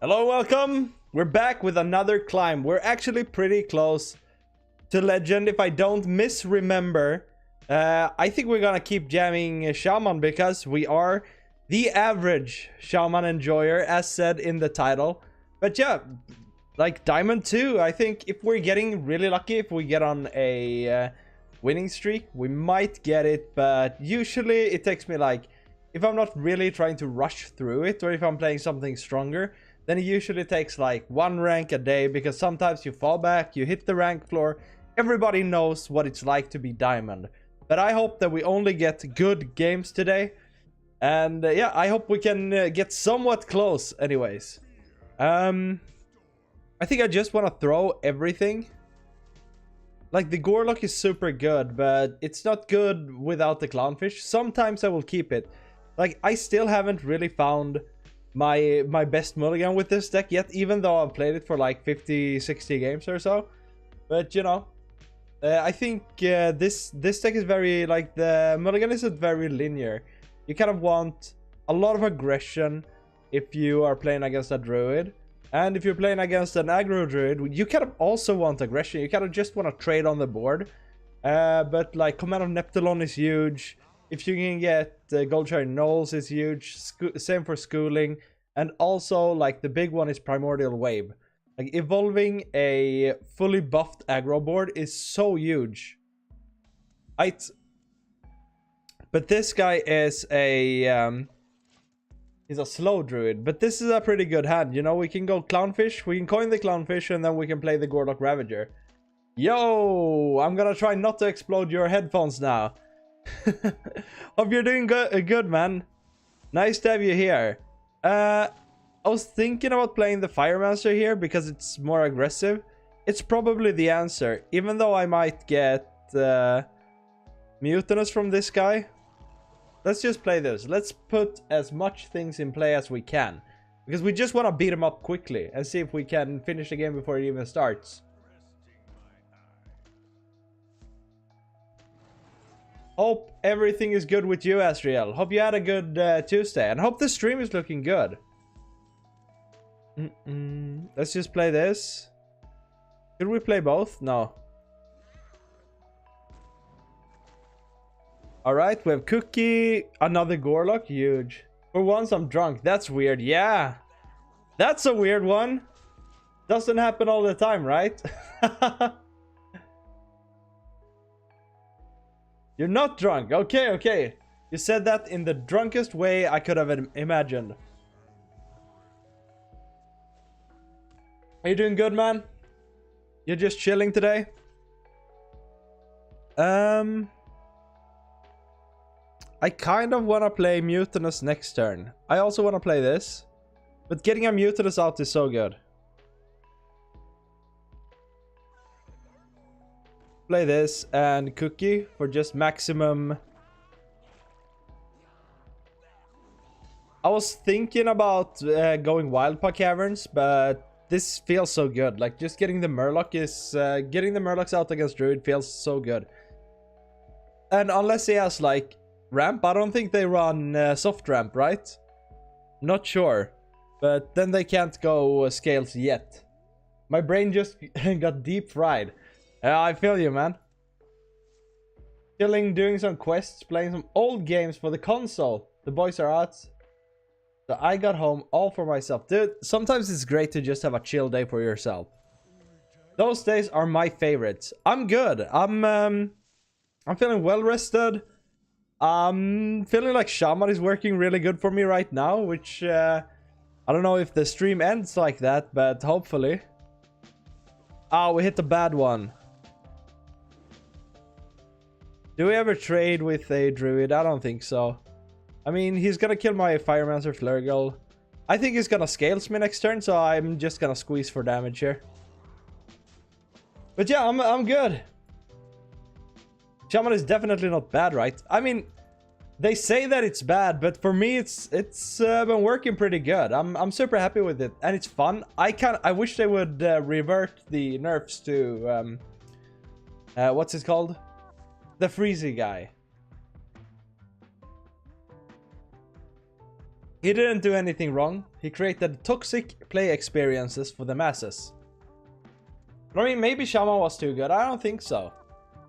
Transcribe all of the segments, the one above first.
Hello, welcome. We're back with another climb. We're actually pretty close to legend if I don't misremember. I think we're gonna keep jamming Shaman because we are the average Shaman enjoyer, as said in the title. But yeah, like Diamond 2, I think if we're getting really lucky, if we get on a winning streak, we might get it. But usually it takes me like, if I'm not really trying to rush through it, or if I'm playing something stronger, then it usually takes like one rank a day, because sometimes you fall back, you hit the rank floor. Everybody knows what it's like to be diamond. But I hope that we only get good games today. And yeah, I hope we can get somewhat close anyways. I think I just want to throw everything. Like the Gorlock is super good, but it's not good without the Clownfish. Sometimes I will keep it. Like I still haven't really found my best mulligan with this deck yet, even though I've played it for like 50-60 games or so. But you know, I think this deck is very, like, the mulligan isn't very linear. You kind of want a lot of aggression if you are playing against a druid, and if you're playing against an aggro druid, you kind of also want aggression. You kind of just want to trade on the board. But like Command of Neptulon is huge. If you can get Gold Shard Knolls is huge. Same for Schooling. And also, like, the big one is Primordial Wave. Like, evolving a fully buffed aggro board is so huge. But this guy is a... he's a slow druid. But this is a pretty good hand. You know, we can go Clownfish. We can coin the Clownfish, and then we can play the Gorlock Ravager. Yo! I'm gonna try not to explode your headphones now. Hope you're doing good, man. Nice to have you here. I was thinking about playing the Firemancer here because it's more aggressive. It's probably the answer, even though I might get Mutinous from this guy. Let's just play this. Let's put as much things in play as we can, because we just want to beat him up quickly and see if we can finish the game before it even starts. Hope everything is good with you, Asriel. Hope you had a good Tuesday, and hope the stream is looking good. Let's just play this. Should we play both? No. Alright, we have Cookie, another Gorlock, huge. For once I'm drunk, that's weird. Yeah, that's a weird one. Doesn't happen all the time, right? You're not drunk. Okay, okay. You said that in the drunkest way I could have imagined. Are you doing good, man? You're just chilling today? I kind of want to play Mutinous next turn. I also want to play this. But getting a Mutinous out is so good. Play this and Cookie for just maximum. I was thinking about going Wildpaw Caverns, but this feels so good. Like, just getting the Murloc is... getting the Murlocs out against Druid feels so good. And unless he has, like, ramp, I don't think they run soft ramp, right? Not sure. But then they can't go scales yet. My brain just got deep fried. I feel you, man. Chilling, doing some quests, playing some old games for the console. The boys are out. So I got home all for myself. Dude, sometimes it's great to just have a chill day for yourself. Those days are my favorites. I'm good. I'm feeling well rested. I'm feeling like Shaman is working really good for me right now, which I don't know if the stream ends like that, but hopefully. Oh, we hit the bad one. Do we ever trade with a druid? I don't think so. I mean, he's gonna kill my Firemancer Flurgle. I think he's gonna Scales me next turn, so I'm just gonna squeeze for damage here. But yeah, I'm good. Shaman is definitely not bad, right? I mean, they say that it's bad, but for me, it's been working pretty good. I'm super happy with it, and it's fun. I wish they would revert the nerfs to what's it called? The Freezy guy. He didn't do anything wrong. He created toxic play experiences for the masses. I mean, maybe Shaman was too good. I don't think so.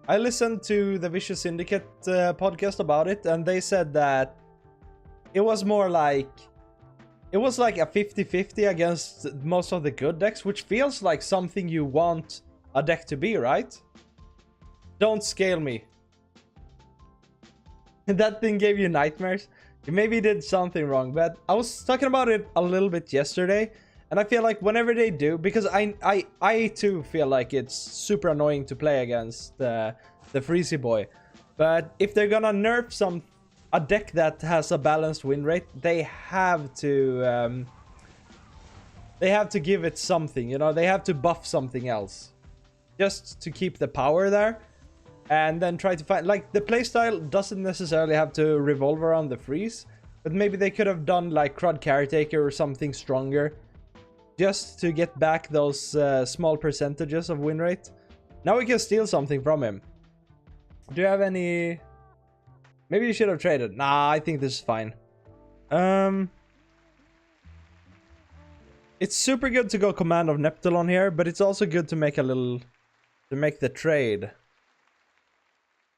I listened to the Vicious Syndicate podcast about it, and they said that it was more like... It was like a 50-50 against most of the good decks, which feels like something you want a deck to be, right? Don't scale me. That thing gave you nightmares. You maybe did something wrong, but I was talking about it a little bit yesterday, and I feel like whenever they do, because I too feel like it's super annoying to play against the Freezy Boy, but if they're gonna nerf a deck that has a balanced win rate, they have to give it something, you know, they have to buff something else just to keep the power there. And then try to find, like, the playstyle doesn't necessarily have to revolve around the freeze, but maybe they could have done like Crud Caretaker or something stronger just to get back those small percentages of win rate. Now we can steal something from him. Do you have any... Maybe you should have traded. Nah, I think this is fine. It's super good to go Command of Neptulon here, but it's also good to make to make the trade.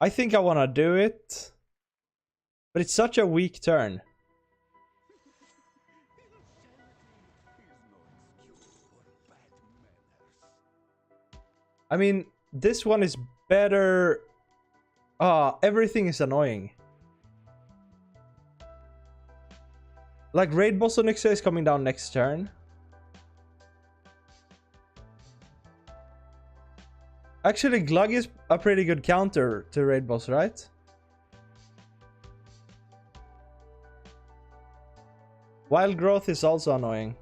I think I want to do it, but it's such a weak turn. I mean, this one is better. Everything is annoying. Like, Raid Boss Onyxia is coming down next turn. Actually, Glug is a pretty good counter to Raid Boss, right? Wild Growth is also annoying.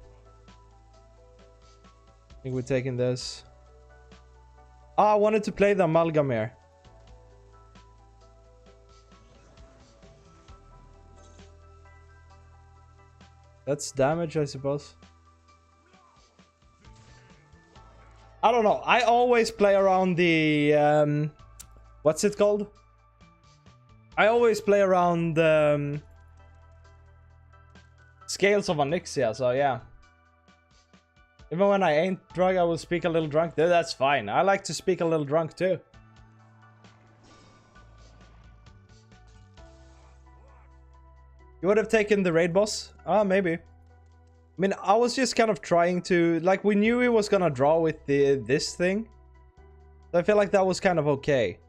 I think we're taking this. I wanted to play the Amalgamere. That's damage, I suppose. I don't know. I always play around the... what's it called? I always play around Scales of Onyxia, so yeah. Even when I ain't drunk, I will speak a little drunk. That's fine. I like to speak a little drunk too. You would have taken the raid boss? Maybe. I mean, I was just kind of trying to... Like, we knew he was gonna draw with this thing. So I feel like that was kind of okay.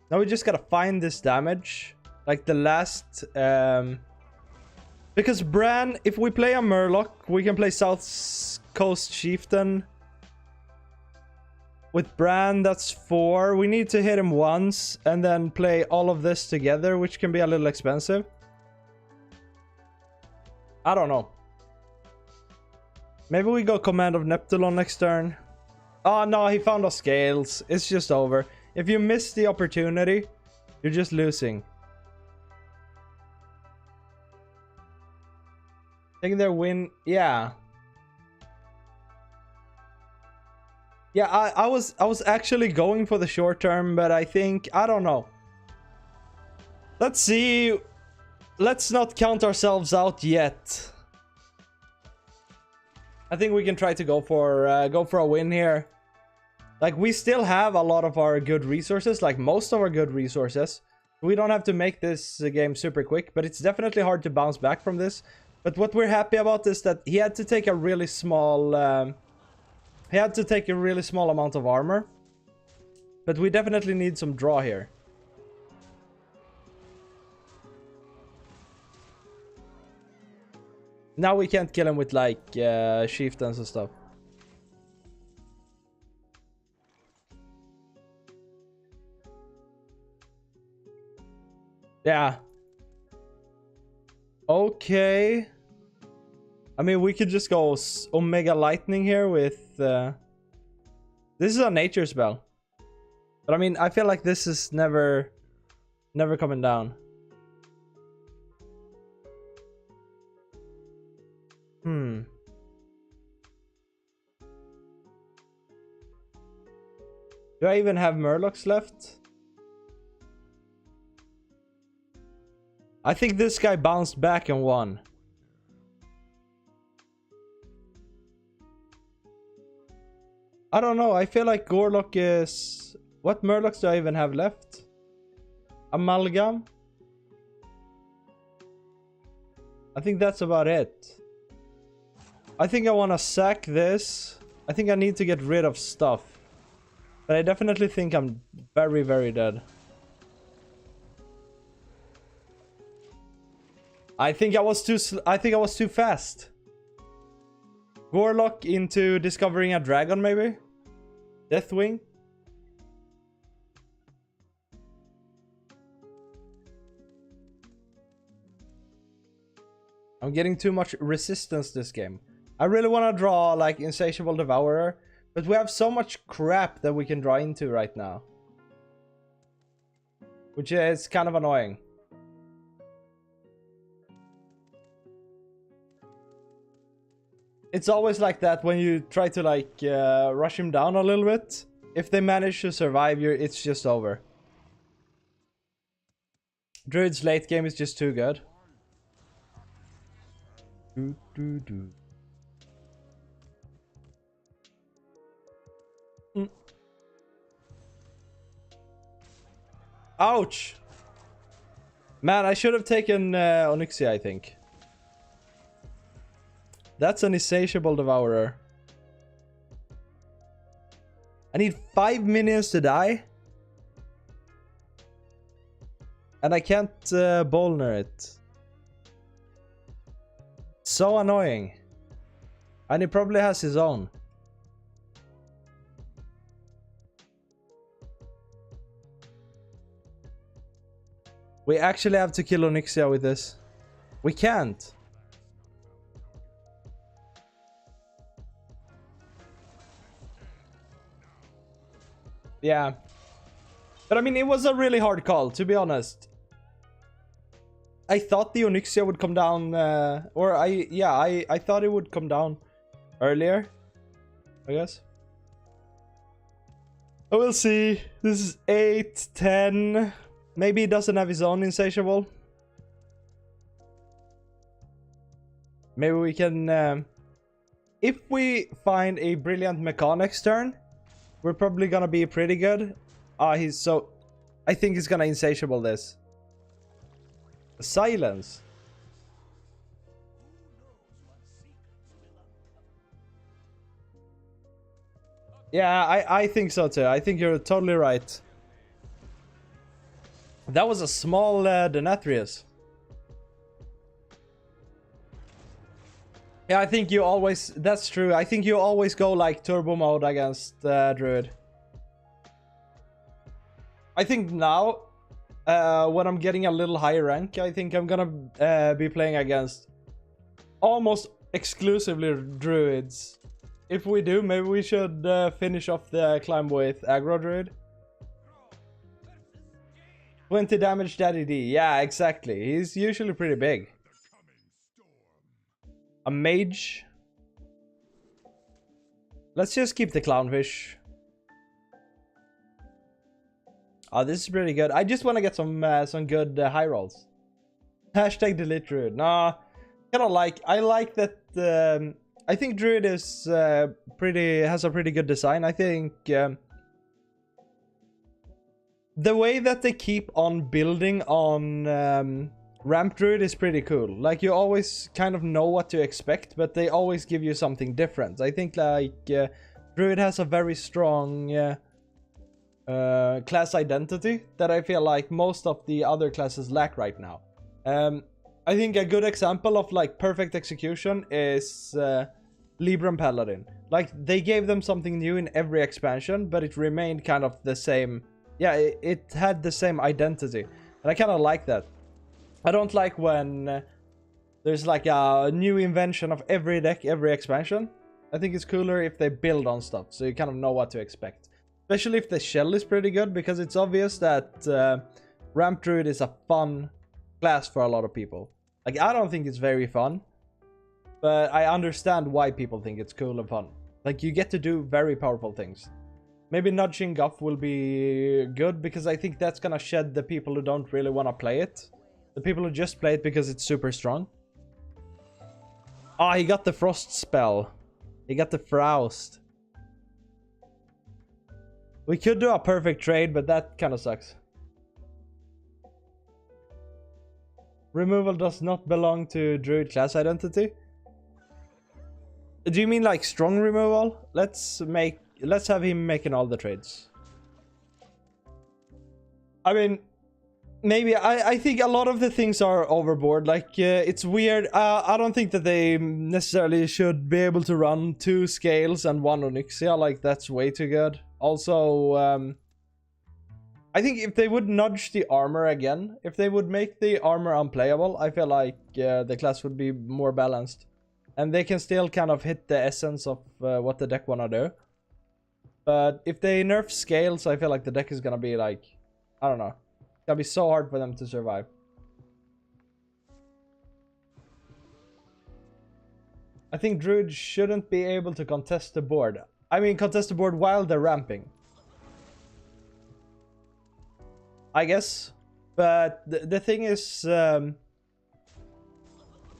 Now we just gotta find this damage. Like, the last... Because Bran, if we play a Murloc, we can play South Coast Chieftain. With Bran, that's 4. We need to hit him once and then play all of this together, which can be a little expensive. I don't know. Maybe we go Command of Neptulon next turn. Oh no, he found us Scales. It's just over. If you miss the opportunity, you're just losing. Taking their win, yeah. Yeah, I was actually going for the short term, but I think, I don't know. Let's see. Let's not count ourselves out yet. I think we can try to go for a win here. Like, we still have a lot of our good resources, like most of our good resources. We don't have to make this game super quick, but it's definitely hard to bounce back from this. But what we're happy about is that he had to take a really small amount of armor. But we definitely need some draw here. Now we can't kill him with, like, chieftains and stuff. Yeah. Okay. I mean, we could just go Omega Lightning here with... This is a nature spell. But I mean, I feel like this is never coming down. Do I even have Murlocs left? I think this guy bounced back and won. I don't know. I feel like Gorlock is... What Murlocs do I even have left? Amalgam? I think that's about it. I think I want to sack this. I think I need to get rid of stuff. But I definitely think I'm very, very dead. I think I was too fast. Gorlock into discovering a dragon, maybe? Deathwing? I'm getting too much resistance this game. I really want to draw like Insatiable Devourer, but we have so much crap that we can draw into right now. Which is kind of annoying. It's always like that when you try to like rush him down a little bit. If they manage to survive you, it's just over. Druid's late game is just too good. Ouch! Man, I should have taken Onyxia, I think. That's an Insatiable Devourer. I need 5 minions to die. And I can't Bolner it. So annoying. And he probably has his own. We actually have to kill Onyxia with this. We can't. Yeah. But I mean, it was a really hard call, to be honest. I thought the Onyxia would come down, I thought it would come down earlier, I guess. But we'll see. This is 8, 10. Maybe he doesn't have his own Insatiable. Maybe we can... if we find a brilliant Mechanics next turn, we're probably gonna be pretty good. He's so... I think he's gonna Insatiable this. Silence. Yeah, I think so too. I think you're totally right. That was a small Nathria's. Yeah, I think you always... That's true. I think you always go like turbo mode against Druid. I think now, when I'm getting a little higher rank, I think I'm gonna be playing against almost exclusively Druids. If we do, maybe we should finish off the climb with Aggro Druid. 20 damage Daddy D. Yeah, exactly. He's usually pretty big. A mage. Let's just keep the clownfish. Oh, this is pretty good. I just want to get some good high rolls. Hashtag delete Druid. Nah, kind of like... I like that... I think Druid is has a pretty good design. I think... the way that they keep on building on Ramp Druid is pretty cool. Like, you always kind of know what to expect, but they always give you something different. I think, like, Druid has a very strong class identity that I feel like most of the other classes lack right now. I think a good example of, like, perfect execution is Libram Paladin. Like, they gave them something new in every expansion, but it remained kind of the same... Yeah, it had the same identity. And I kind of like that. I don't like when there's like a new invention of every deck, every expansion. I think it's cooler if they build on stuff, so you kind of know what to expect. Especially if the shell is pretty good, because it's obvious that Ramp Druid is a fun class for a lot of people. Like, I don't think it's very fun, but I understand why people think it's cool and fun. Like, you get to do very powerful things. Maybe nudging Guff will be good, because I think that's gonna shed the people who don't really want to play it. The people who just play it because it's super strong. Ah, he got the Frost spell. He got the Froust. We could do a perfect trade, but that kind of sucks. Removal does not belong to Druid class identity. Do you mean like strong removal? Let's have him making all the trades. I mean, maybe I think a lot of the things are overboard. Like it's weird. I don't think that they necessarily should be able to run 2 scales and 1 Onyxia. Like that's way too good. Also, I think if they would nudge the armor again, if they would make the armor unplayable, I feel like the class would be more balanced. And they can still kind of hit the essence of what the deck wanna do. But if they nerf scales, I feel like the deck is gonna be like, I don't know. It's gonna be so hard for them to survive. I think Druid shouldn't be able to contest the board. I mean, contest the board while they're ramping. I guess. But the thing is,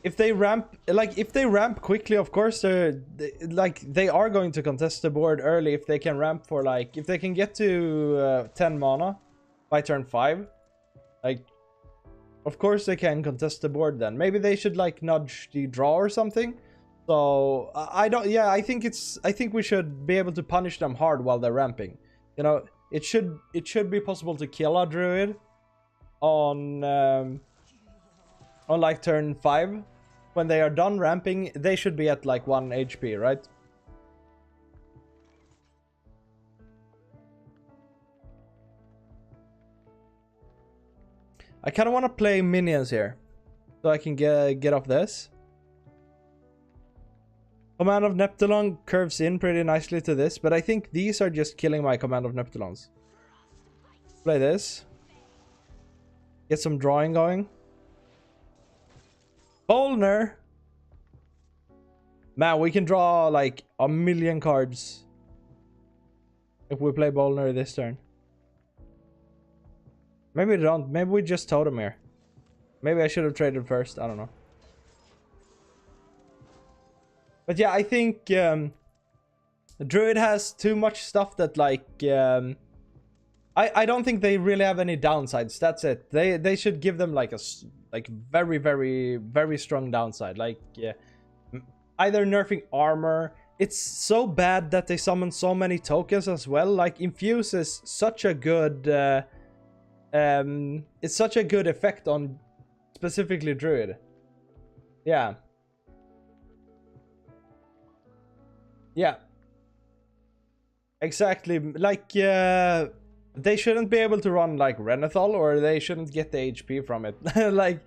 if they ramp quickly, of course they are going to contest the board early if they can ramp for like, if they can get to 10 mana by turn 5, like of course they can contest the board then. Maybe they should like nudge the draw or something. So I think we should be able to punish them hard while they're ramping. You know, it should be possible to kill a Druid on like turn 5. When they are done ramping, they should be at like 1 HP, right? I kind of want to play minions here, so I can get off this. Command of Neptulon curves in pretty nicely to this, but I think these are just killing my Command of Neptulons. Play this. Get some drawing going. Bolner! Man, we can draw like 1,000,000 cards if we play Bolner this turn. Maybe we don't. Maybe we just totem here. Maybe I should have traded first. I don't know. But yeah, I think Druid has too much stuff that like... I don't think they really have any downsides. That's it. They should give them like a very, very, very strong downside. Like either nerfing armor. It's so bad that they summon so many tokens as well. Like Infuse is such a good... it's such a good effect on specifically Druid. Yeah. Yeah. Exactly. Like, they shouldn't be able to run like Renethal, or they shouldn't get the HP from it. Like,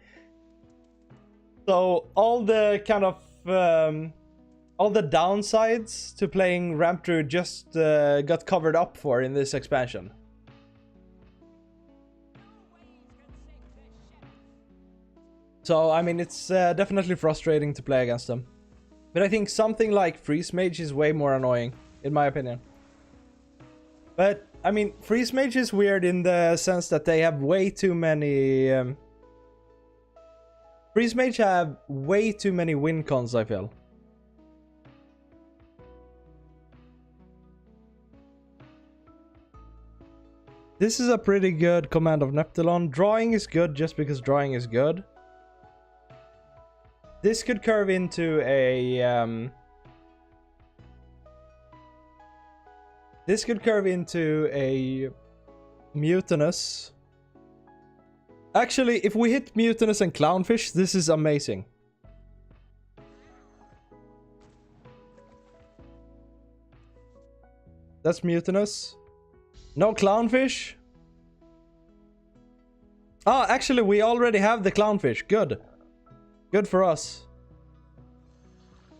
so all the kind of all the downsides to playing Ramp Druid just got covered up for in this expansion. So I mean, it's definitely frustrating to play against them. But I think something like Freeze Mage is way more annoying, in my opinion. But, I mean, Freeze Mage is weird in the sense that they have way too many... Freeze Mage have way too many win cons, I feel. This is a pretty good Command of Neptulon. Drawing is good just because drawing is good. This could curve into a... this could curve into a Mutinous. Actually, if we hit Mutinous and Clownfish, this is amazing. That's Mutinous. No Clownfish. Ah, actually, we already have the Clownfish. Good. Good for us.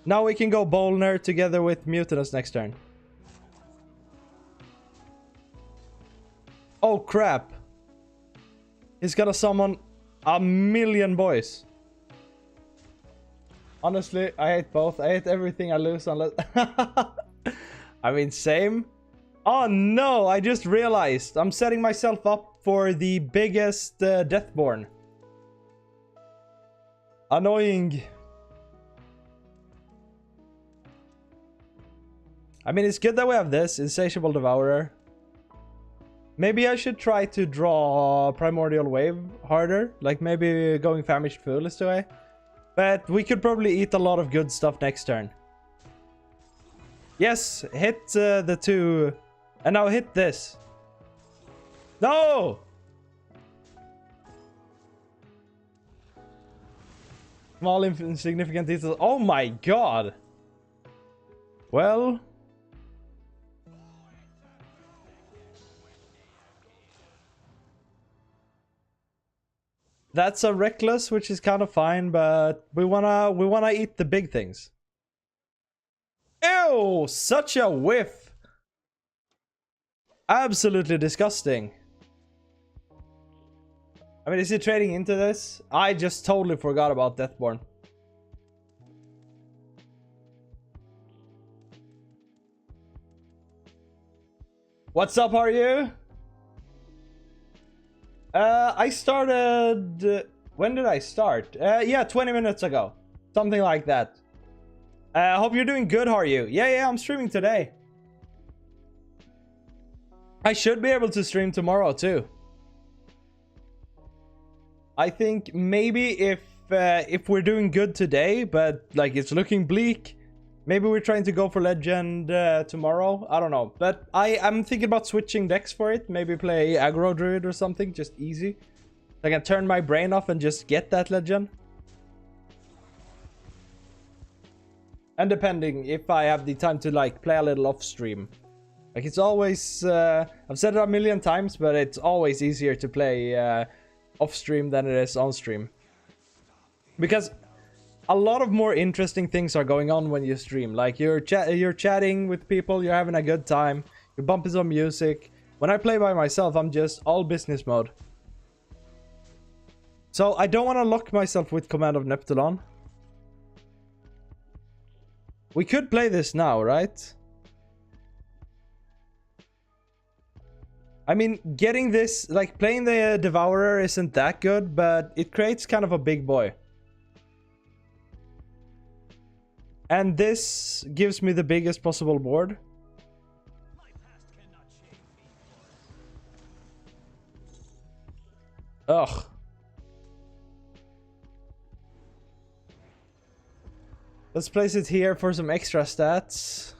Now we can go Bolner together with Mutinous next turn. Oh crap. He's gonna summon 1,000,000 boys. Honestly, I hate both. I hate everything I lose unless... I mean, same. Oh no, I just realized. I'm setting myself up for the biggest Deathborn. Annoying. I mean, it's good that we have this Insatiable Devourer. Maybe I should try to draw Primordial Wave harder. Like maybe going Famished Fool is the way. But we could probably eat a lot of good stuff next turn. Yes, hit the 2. And now hit this. No! Small insignificant details. Oh my god! Well... That's a reckless, which is kind of fine, but we wanna eat the big things. Ew! Such a whiff! Absolutely disgusting. I mean, is he trading into this? I just totally forgot about Deathborn. What's up, are you? I started... when did I start? Yeah, 20 minutes ago. Something like that. I hope you're doing good, are you? Yeah, I'm streaming today. I should be able to stream tomorrow, too. I think maybe if we're doing good today, but like it's looking bleak, maybe we're trying to go for Legend tomorrow. I don't know, but I'm thinking about switching decks for it. Maybe play Aggro Druid or something, just easy. I can turn my brain off and just get that Legend. And depending if I have the time to like play a little off stream. Like it's always, I've said it a million times, but it's always easier to play off stream than it is on stream. Because a lot of more interesting things are going on when you stream. Like you're chatting with people, you're having a good time, you're bumping some music. When I play by myself, I'm just all business mode. So I don't want to lock myself with Command of Neptulon. We could play this now, right? I mean, getting this, like playing the Devourer isn't that good, but it creates kind of a big boy. And this gives me the biggest possible board. Ugh. Let's place it here for some extra stats.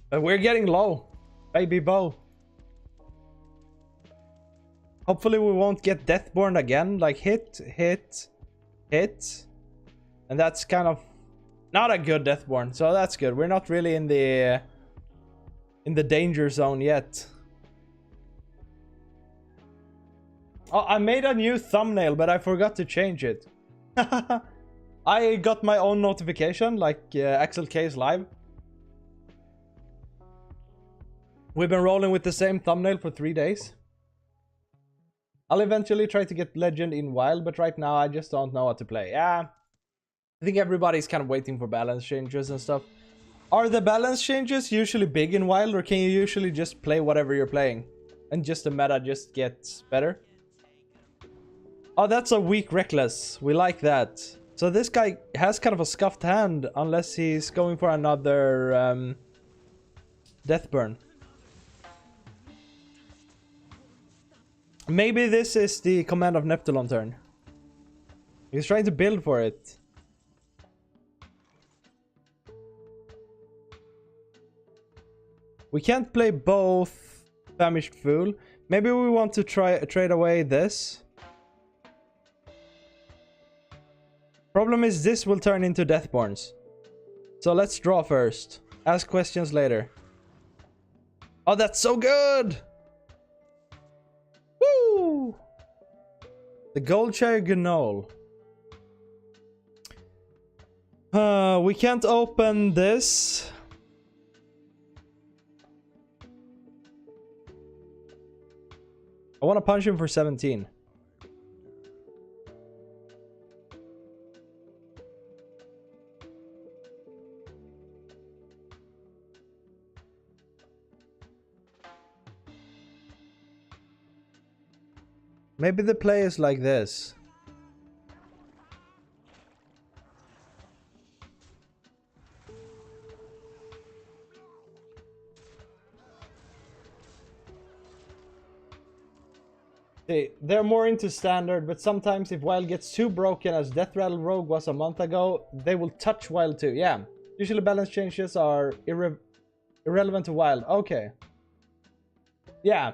But we're getting low. Baby bow. Hopefully we won't get Deathborn again. Like hit, hit, hit. And that's kind of not a good Deathborn. So that's good. We're not really in the danger zone yet. Oh, I made a new thumbnail, but I forgot to change it. I got my own notification, like Axel K's live. We've been rolling with the same thumbnail for 3 days. I'll eventually try to get Legend in Wild, but right now I just don't know what to play. Yeah, I think everybody's kind of waiting for balance changes and stuff. Are the balance changes usually big in Wild, or can you usually just play whatever you're playing? And just the meta just gets better? Oh, that's a weak Reckless. We like that. So this guy has kind of a scuffed hand, unless he's going for another Deathburn. Maybe this is the Command of Neptulon turn. He's trying to build for it. We can't play both Famished Fool. Maybe we want to trade away this. Problem is this will turn into Deathborns. So let's draw first. Ask questions later. Oh, that's so good! Woo! The Goldshire Gnoll. We can't open this. I want to punch him for 17. Maybe the play is like this. They're more into standard, but sometimes if Wild gets too broken, as Death Rattle Rogue was a month ago, they will touch Wild too. Yeah. Usually balance changes are irrelevant to Wild. Okay. Yeah.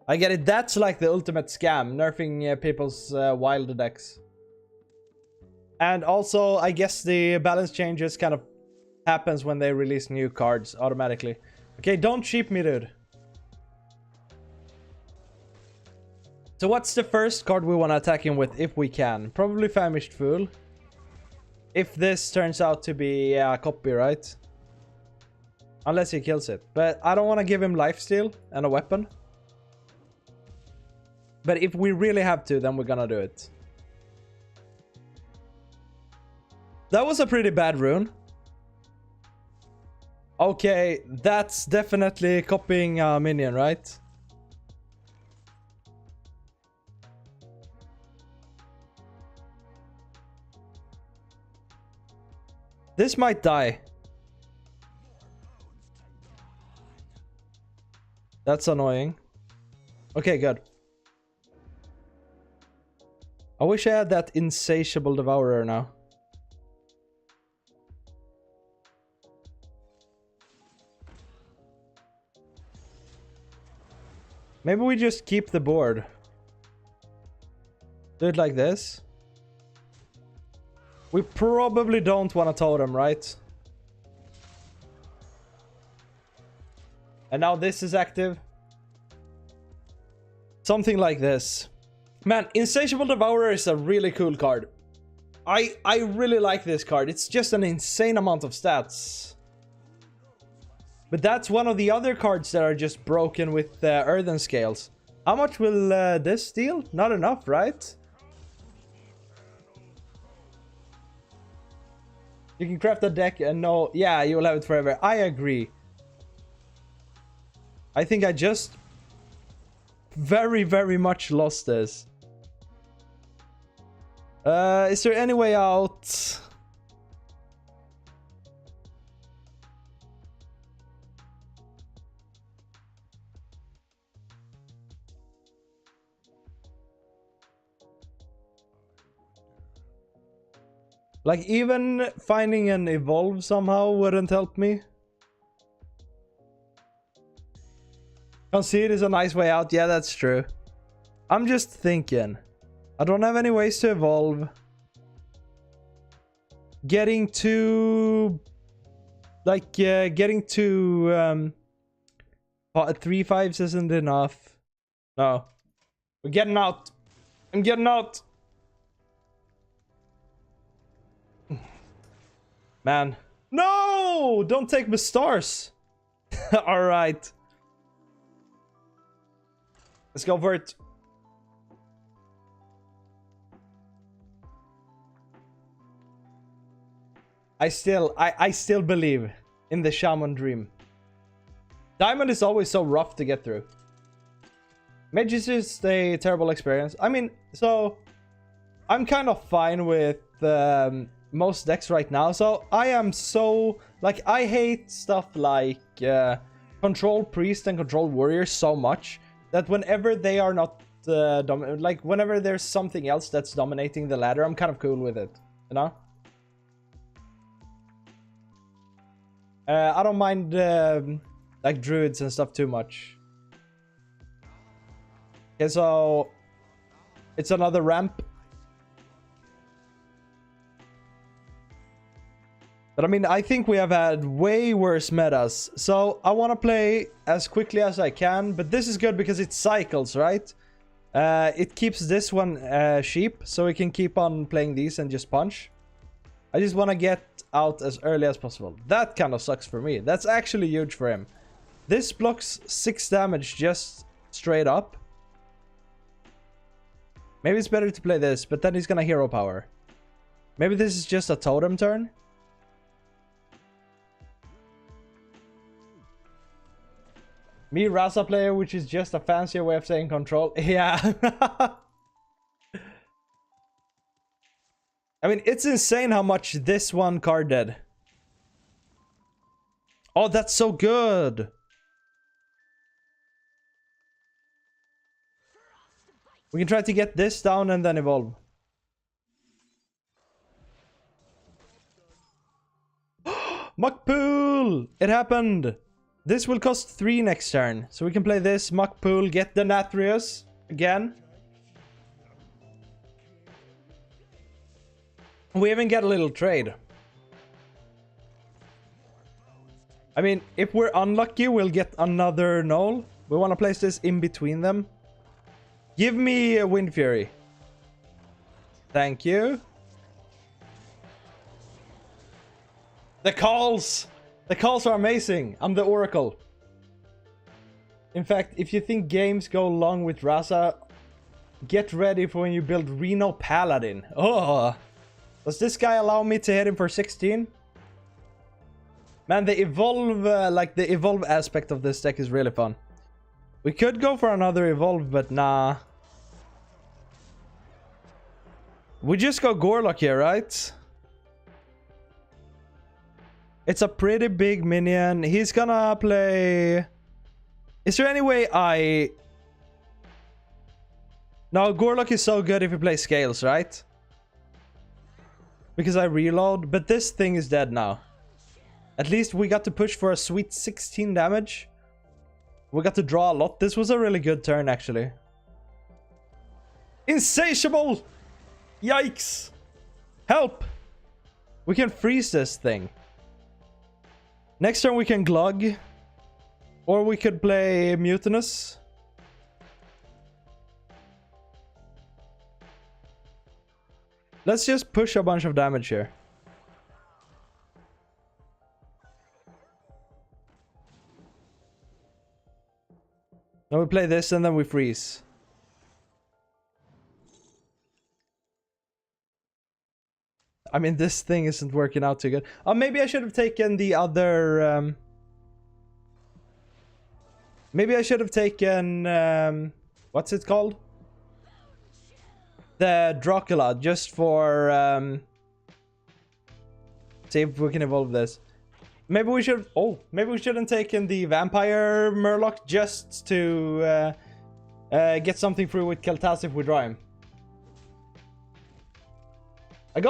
I get it. That's like the ultimate scam, nerfing people's Wild decks. And also, I guess the balance changes kind of happens when they release new cards automatically. Okay, don't cheap me, dude. So what's the first card we want to attack him with if we can? Probably Famished Fool. If this turns out to be a copy, right? Unless he kills it. But I don't want to give him lifesteal and a weapon. But if we really have to, then we're gonna do it. That was a pretty bad rune. Okay, that's definitely copying a minion, right? This might die. That's annoying. Okay, good. I wish I had that insatiable devourer now. Maybe we just keep the board. Do it like this. We probably don't want to totem, right? And now this is active. Something like this. Man, Insatiable Devourer is a really cool card. I really like this card. It's just an insane amount of stats. But that's one of the other cards that are just broken with Earthen Scales. How much will this deal? Not enough, right? You can craft a deck and no... Yeah, you will have it forever. I agree. I think I just... very, very much lost this. Is there any way out? Like, even finding an evolve somehow wouldn't help me. Concede is a nice way out. Yeah, that's true. I'm just thinking. I don't have any ways to evolve. Getting to... like, getting to... 3/5s isn't enough. No. We're getting out. I'm getting out. Man. No! Don't take my stars. Alright. Let's go for it. I still believe in the Shaman dream. Diamond is always so rough to get through. Mage is just a terrible experience. I mean, so... I'm kind of fine with most decks right now. So I am so... like, I hate stuff like Control Priest and Control Warrior so much that whenever they are not... like, whenever there's something else that's dominating the ladder, I'm kind of cool with it. You know? I don't mind like druids and stuff too much. Okay, so it's another ramp. But I mean, I think we have had way worse metas. So I want to play as quickly as I can, but this is good because it cycles, right? It keeps this one sheep, so we can keep on playing these and just punch. I just want to get out as early as possible. That kind of sucks for me. That's actually huge for him. This blocks 6 damage just straight up. Maybe it's better to play this, but then he's gonna hero power. Maybe this is just a totem turn. Me, Rasa player, which is just a fancier way of saying control. Yeah. I mean, it's insane how much this one card did. Oh, that's so good. We can try to get this down and then evolve. Muck Pool! It happened! This will cost 3 next turn. So we can play this, Muck Pool, get the Nathrias again. We even get a little trade. I mean, if we're unlucky, we'll get another Null. We want to place this in between them. Give me a Wind Fury. Thank you. The calls! The calls are amazing. I'm the Oracle. In fact, if you think games go long with Rasa, get ready for when you build Reno Paladin. Oh! Does this guy allow me to hit him for 16? Man, the evolve, the evolve aspect of this deck is really fun. We could go for another evolve, but nah. We just go Gorlock here, right? It's a pretty big minion. He's gonna play... Is there any way I... No, Gorlock is so good if you play Scales, right? Because I reload, but this thing is dead now. At least we got to push for a sweet 16 damage. We got to draw a lot. This was a really good turn, actually. Insatiable! Yikes! Help! We can freeze this thing. Next turn we can Glug. Or we could play Mutinous. Let's just push a bunch of damage here. Now we play this and then we freeze. I mean, this thing isn't working out too good. Oh, maybe I should have taken the other... Maybe I should have taken... what's it called? The Dracula, just for... see if we can evolve this. Maybe we should... Oh, maybe we shouldn't taken the Vampire Murloc just to get something through with Kel'Thas if we draw him. I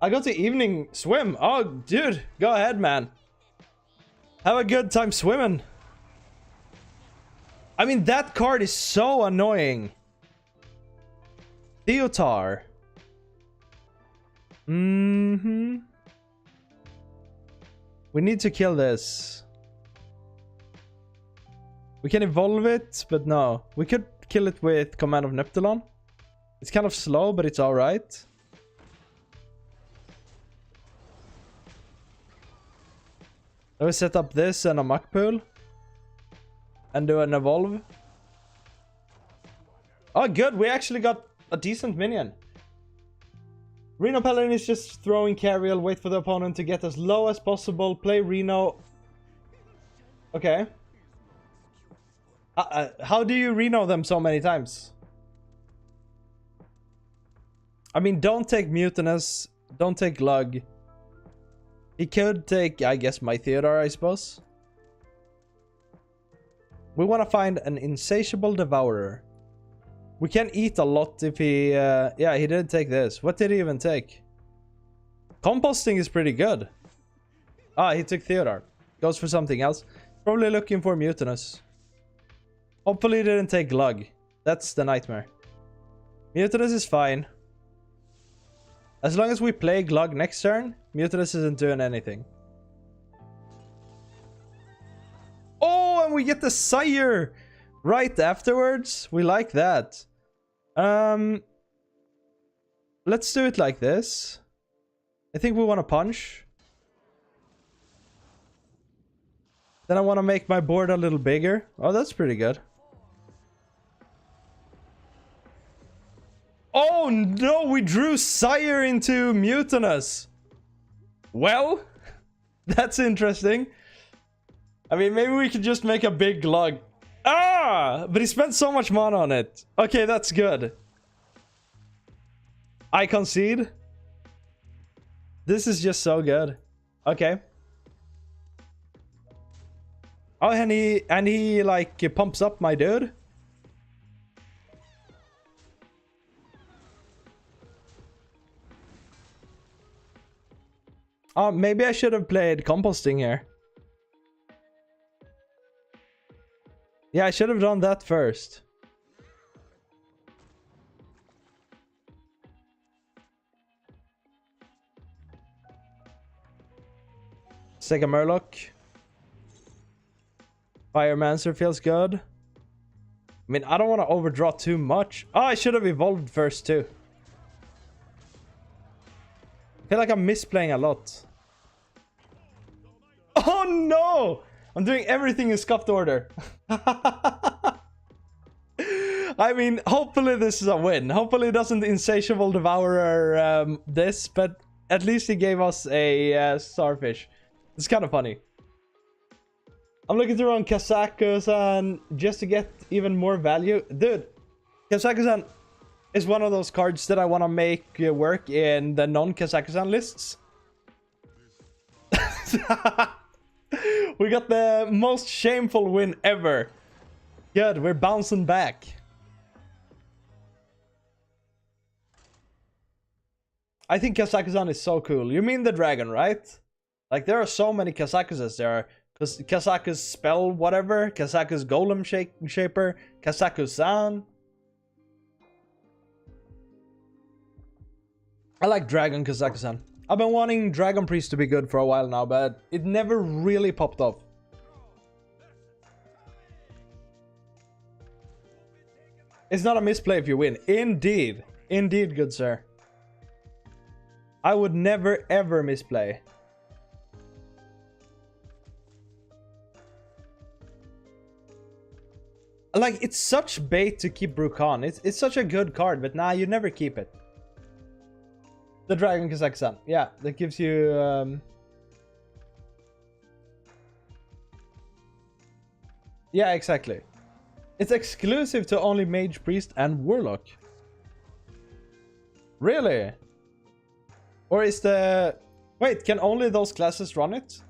got the evening swim. Oh, dude, go ahead, man. Have a good time swimming. I mean, that card is so annoying. Theotar. Mm-hmm. We need to kill this. We can evolve it, but no. We could kill it with Command of Neptulon. It's kind of slow, but it's alright. Let me set up this and a Muck Pool. And do an evolve. Oh, good. We actually got a decent minion. Reno Paladin is just throwing Carriel, wait for the opponent to get as low as possible, play Reno. Okay. How do you Reno them so many times? I mean, don't take Mutinous, don't take Glug. He could take, I guess, my Theodore, I suppose. We want to find an Insatiable Devourer. We can eat a lot if he... yeah, he did take this. What did he even take? Composting is pretty good. Ah, he took Theodore. Goes for something else. Probably looking for Mutinous. Hopefully he didn't take Glug. That's the nightmare. Mutinous is fine. As long as we play Glug next turn, Mutinous isn't doing anything. Oh, and we get the Sire right afterwards. We like that. Let's do it like this. I think we want to punch. Then I want to make my board a little bigger. Oh, that's pretty good. Oh no, we drew Sire into Mutinous. Well, that's interesting. I mean, maybe we could just make a big Glug. Ah! But he spent so much mana on it. Okay, that's good. I concede. This is just so good. Okay. Oh, and he like pumps up my dude. Oh, maybe I should have played composting here. Yeah, I should have done that first. Let's take a Murloc. Firemancer feels good. I mean, I don't want to overdraw too much. Oh, I should have evolved first too. I feel like I'm misplaying a lot. Oh no! I'm doing everything in scuffed order. I mean, hopefully this is a win. Hopefully it doesn't Insatiable Devourer this, but at least he gave us a starfish. It's kind of funny. I'm looking to run Kazakusan just to get even more value. Dude, Kazakusan is one of those cards that I want to make work in the non-Kazakusan lists. We got the most shameful win ever. Good, we're bouncing back. I think Kazakusan is so cool. You mean the dragon, right? Like, there are so many Kazakusas. There are Kazaku's spell whatever, Kazaku's golem shaper, Kazaku-san. I like Dragon Kazaku-san. I've been wanting Dragon Priest to be good for a while now, but it never really popped off. It's not a misplay if you win. Indeed. Indeed, good sir. I would never ever misplay. Like, it's such bait to keep Brukan. It's such a good card, but nah, you never keep it. The Dragon Kazaku-san. Yeah, that gives you... Yeah, exactly. It's exclusive to only Mage, Priest, and Warlock. Really? Or is the... Wait, can only those classes run it?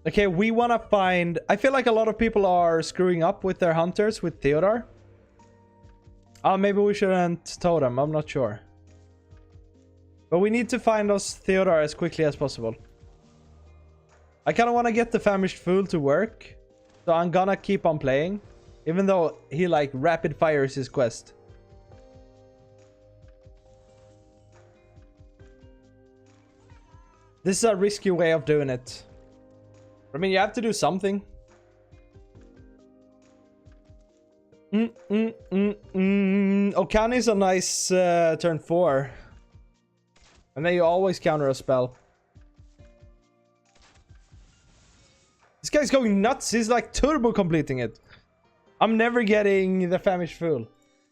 Okay, we want to find... I feel like a lot of people are screwing up with their hunters with Theodore. Maybe we shouldn't totem, I'm not sure. But we need to find us Theodore as quickly as possible. I kind of want to get the Famished Fool to work. So I'm gonna keep on playing. Even though he like rapid fires his quest. This is a risky way of doing it. I mean, you have to do something. Okani is a nice turn 4. And then you always counter a spell. This guy's going nuts. He's like turbo completing it. I'm never getting the Famished Fool.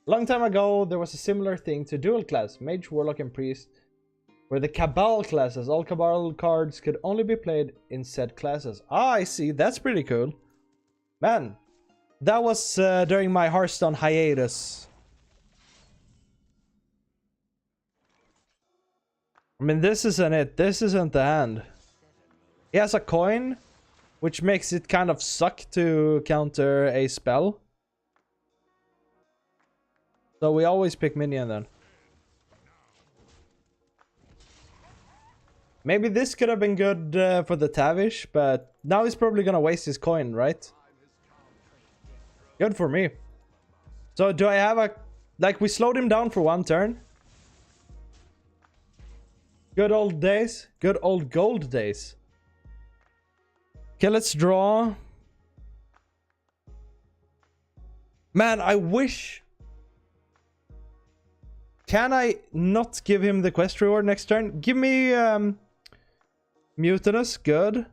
Long time ago, there was a similar thing to dual class, Mage, Warlock, and Priest, where the Cabal classes, all Cabal cards could only be played in said classes. Ah, I see. That's pretty cool. Man, that was during my Hearthstone hiatus. I mean, this isn't it. This isn't the hand. He has a coin, which makes it kind of suck to counter a spell. So we always pick minion then. Maybe this could have been good for the Tavish, but now he's probably gonna waste his coin, right? Good for me. So do I have a... Like, we slowed him down for one turn. Good old days. Good old gold days. Okay, let's draw. Man, I wish... Can I not give him the quest reward next turn? Give me Mutinous, good.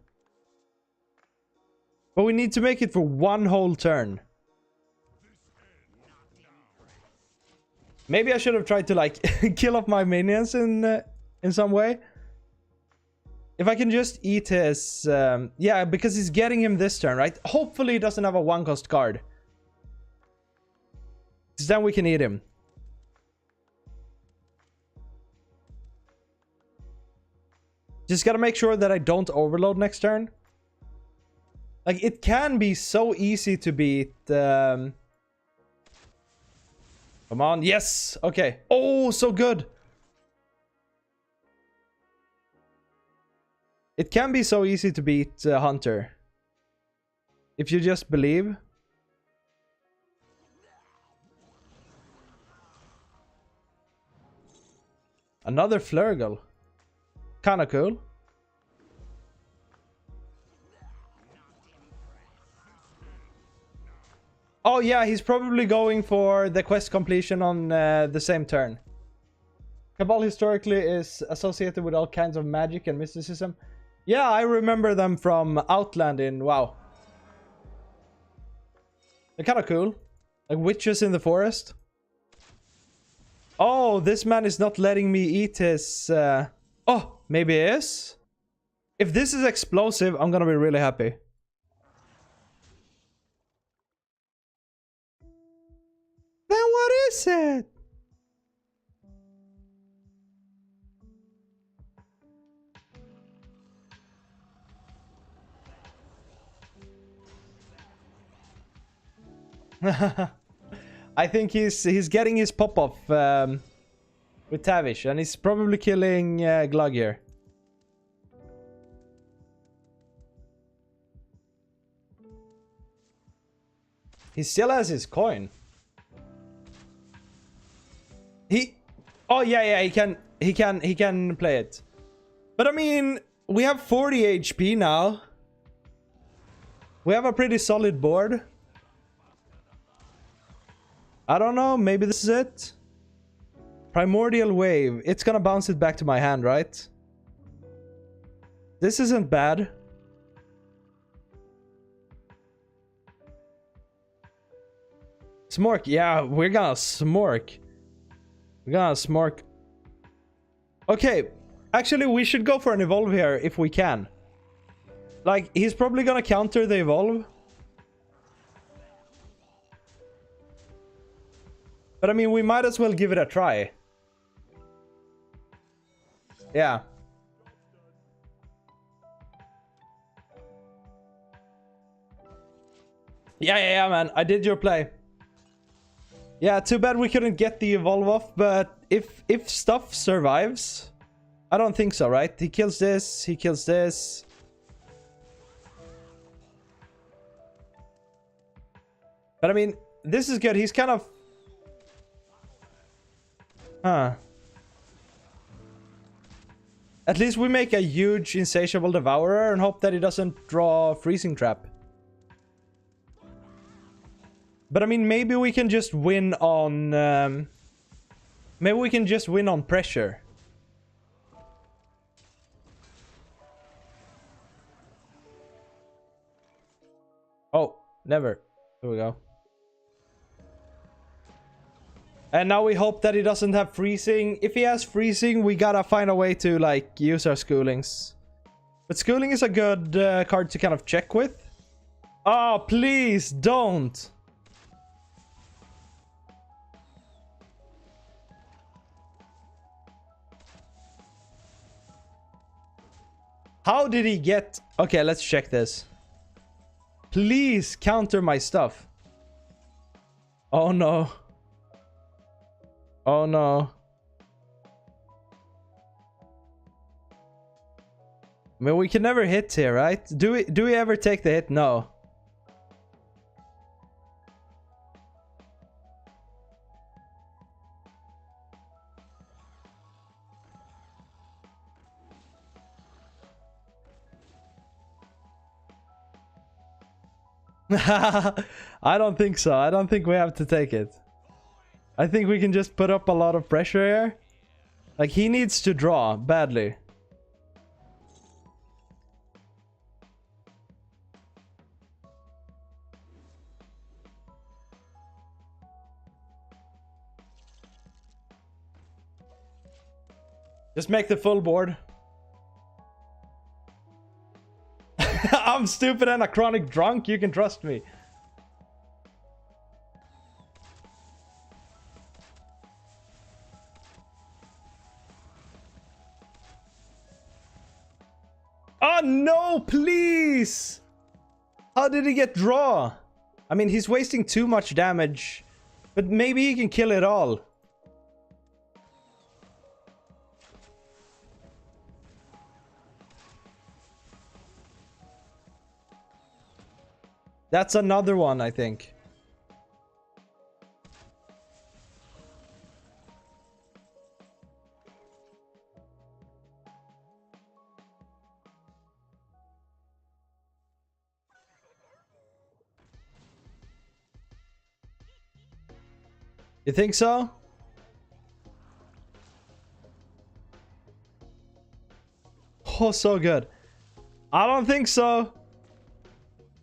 But we need to make it for one whole turn. Maybe I should have tried to like kill off my minions in some way. If I can just eat his... yeah, because he's getting him this turn, right? Hopefully he doesn't have a 1-cost card. Because then we can eat him. Just gotta make sure that I don't overload next turn. Like, it can be so easy to beat... Come on, yes! Okay. Oh, so good! It can be so easy to beat Hunter. If you just believe. Another Flurgle. Kinda cool. Oh yeah, he's probably going for the quest completion on the same turn. Cabal historically is associated with all kinds of magic and mysticism. Yeah, I remember them from Outland in WoW. They're kind of cool. Like witches in the forest. Oh, this man is not letting me eat his... Oh, maybe he is? If this is explosive, I'm gonna be really happy. Then what is it? I think he's getting his pop-off with Tavish, and he's probably killing Glug here. He still has his coin. Oh yeah, he can play it. But I mean, we have 40 HP now. We have a pretty solid board. I don't know, maybe this is it. Primordial Wave. It's gonna bounce it back to my hand, right? This isn't bad. Smork. Yeah, we're gonna smork. We're gonna smork. Okay. Actually, we should go for an evolve here if we can. Like, he's probably gonna counter the evolve. But I mean, we might as well give it a try. Yeah. Yeah, man. I did your play. Yeah, too bad we couldn't get the evolve off, but if stuff survives... I don't think so, right? He kills this, he kills this. But I mean, this is good. He's kind of... Huh. At least we make a huge insatiable devourer and hope that he doesn't draw freezing trap. But I mean, maybe we can just win on... maybe we can just win on pressure. Oh, never. Here we go. And now we hope that he doesn't have freezing. If he has freezing, we gotta find a way to, like, use our schoolings. But schooling is a good card to kind of check with. Oh, please, don't! How did he get... Okay, let's check this. Please counter my stuff. Oh, no. Oh, no. I mean, we can never hit here, right? Do we ever take the hit? No. I don't think so. I don't think we have to take it. I think we can just put up a lot of pressure here. Like, he needs to draw badly. Just make the full board. I'm stupid and a chronic drunk. You can trust me. Oh no, please! How did he get draw? I mean, he's wasting too much damage. But maybe he can kill it all. That's another one, I think. You think so? Oh, so good. I don't think so.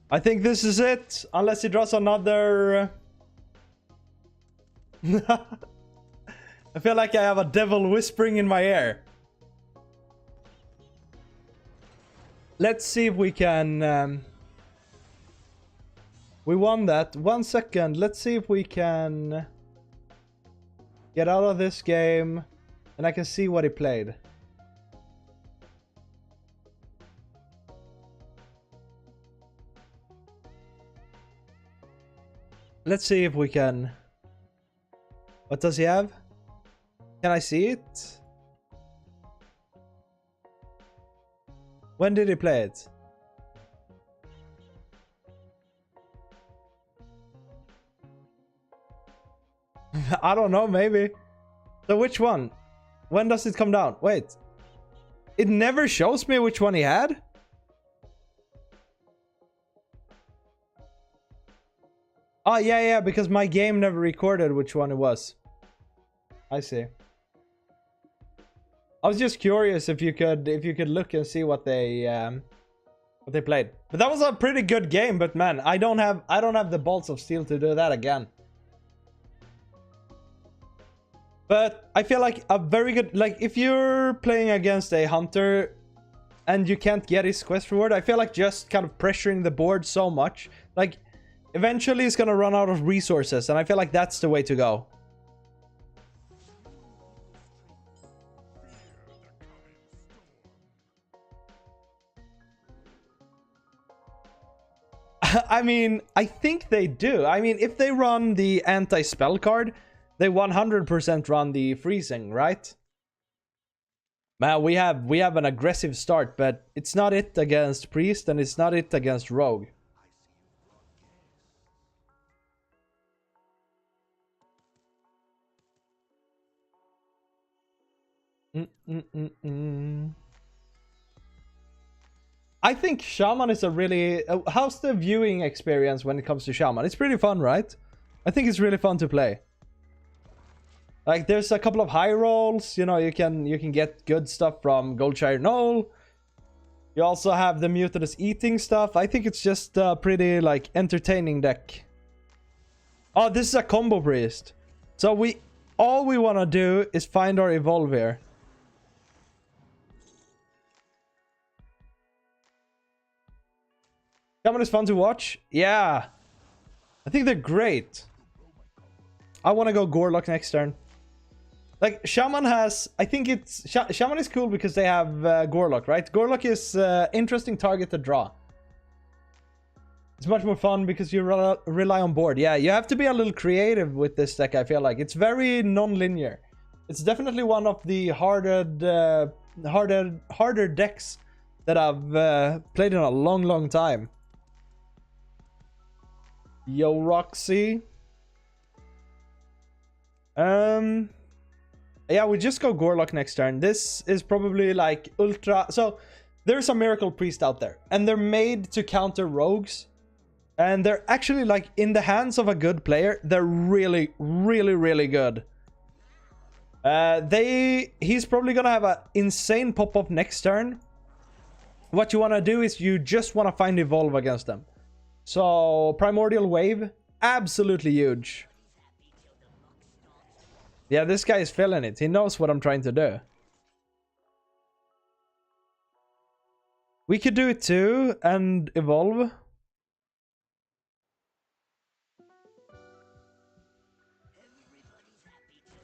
I think this is it. Unless he draws another... I feel like I have a devil whispering in my ear. Let's see if we can... We won that. 1 second. Let's see if we can... get out of this game. And I can see what he played. Let's see if we can... What does he have? Can I see it? When did he play it? I don't know, maybe. So which one? When does it come down? Wait. It never shows me which one he had? Oh, yeah, because my game never recorded which one it was. I see. I was just curious if you could look and see what they played. But that was a pretty good game, but man, I don't have the bolts of steel to do that again. But I feel like a very good, like if you're playing against a hunter and you can't get his quest reward, I feel like just kind of pressuring the board so much, like eventually it's gonna run out of resources, and I feel like that's the way to go. I mean, I think they do. I mean, if they run the anti-spell card, they 100% run the freezing, right? Man, we have an aggressive start, but it's not it against priest, and it's not it against rogue. I think Shaman is a really... how's the viewing experience when it comes to Shaman? It's pretty fun, right? I think it's really fun to play. Like, there's a couple of high rolls. You know, you can get good stuff from Goldshire Knoll. You also have the Mutinous Eating stuff. I think it's just a pretty, like, entertaining deck. Oh, this is a combo priest. So all we want to do is find our evolve here. Shaman is fun to watch. Yeah. I think they're great. I want to go Gorlock next turn. Like, Shaman has... I think it's... Shaman is cool because they have Gorlock, right? Gorlock is interesting target to draw. It's much more fun because you rely on board. Yeah, you have to be a little creative with this deck, I feel like. It's very non-linear. It's definitely one of the harder decks that I've played in a long time. Yo, Roxy. Yeah, we just go Gorlock next turn. This is probably like ultra... So, there's a Miracle Priest out there. And they're made to counter rogues. And they're actually, like, in the hands of a good player, they're really good. He's probably gonna have an insane pop-up next turn. What you want to do is you just want to find Evolve against them. So, Primordial Wave, absolutely huge. Yeah, this guy is feeling it. He knows what I'm trying to do. We could do it too and evolve.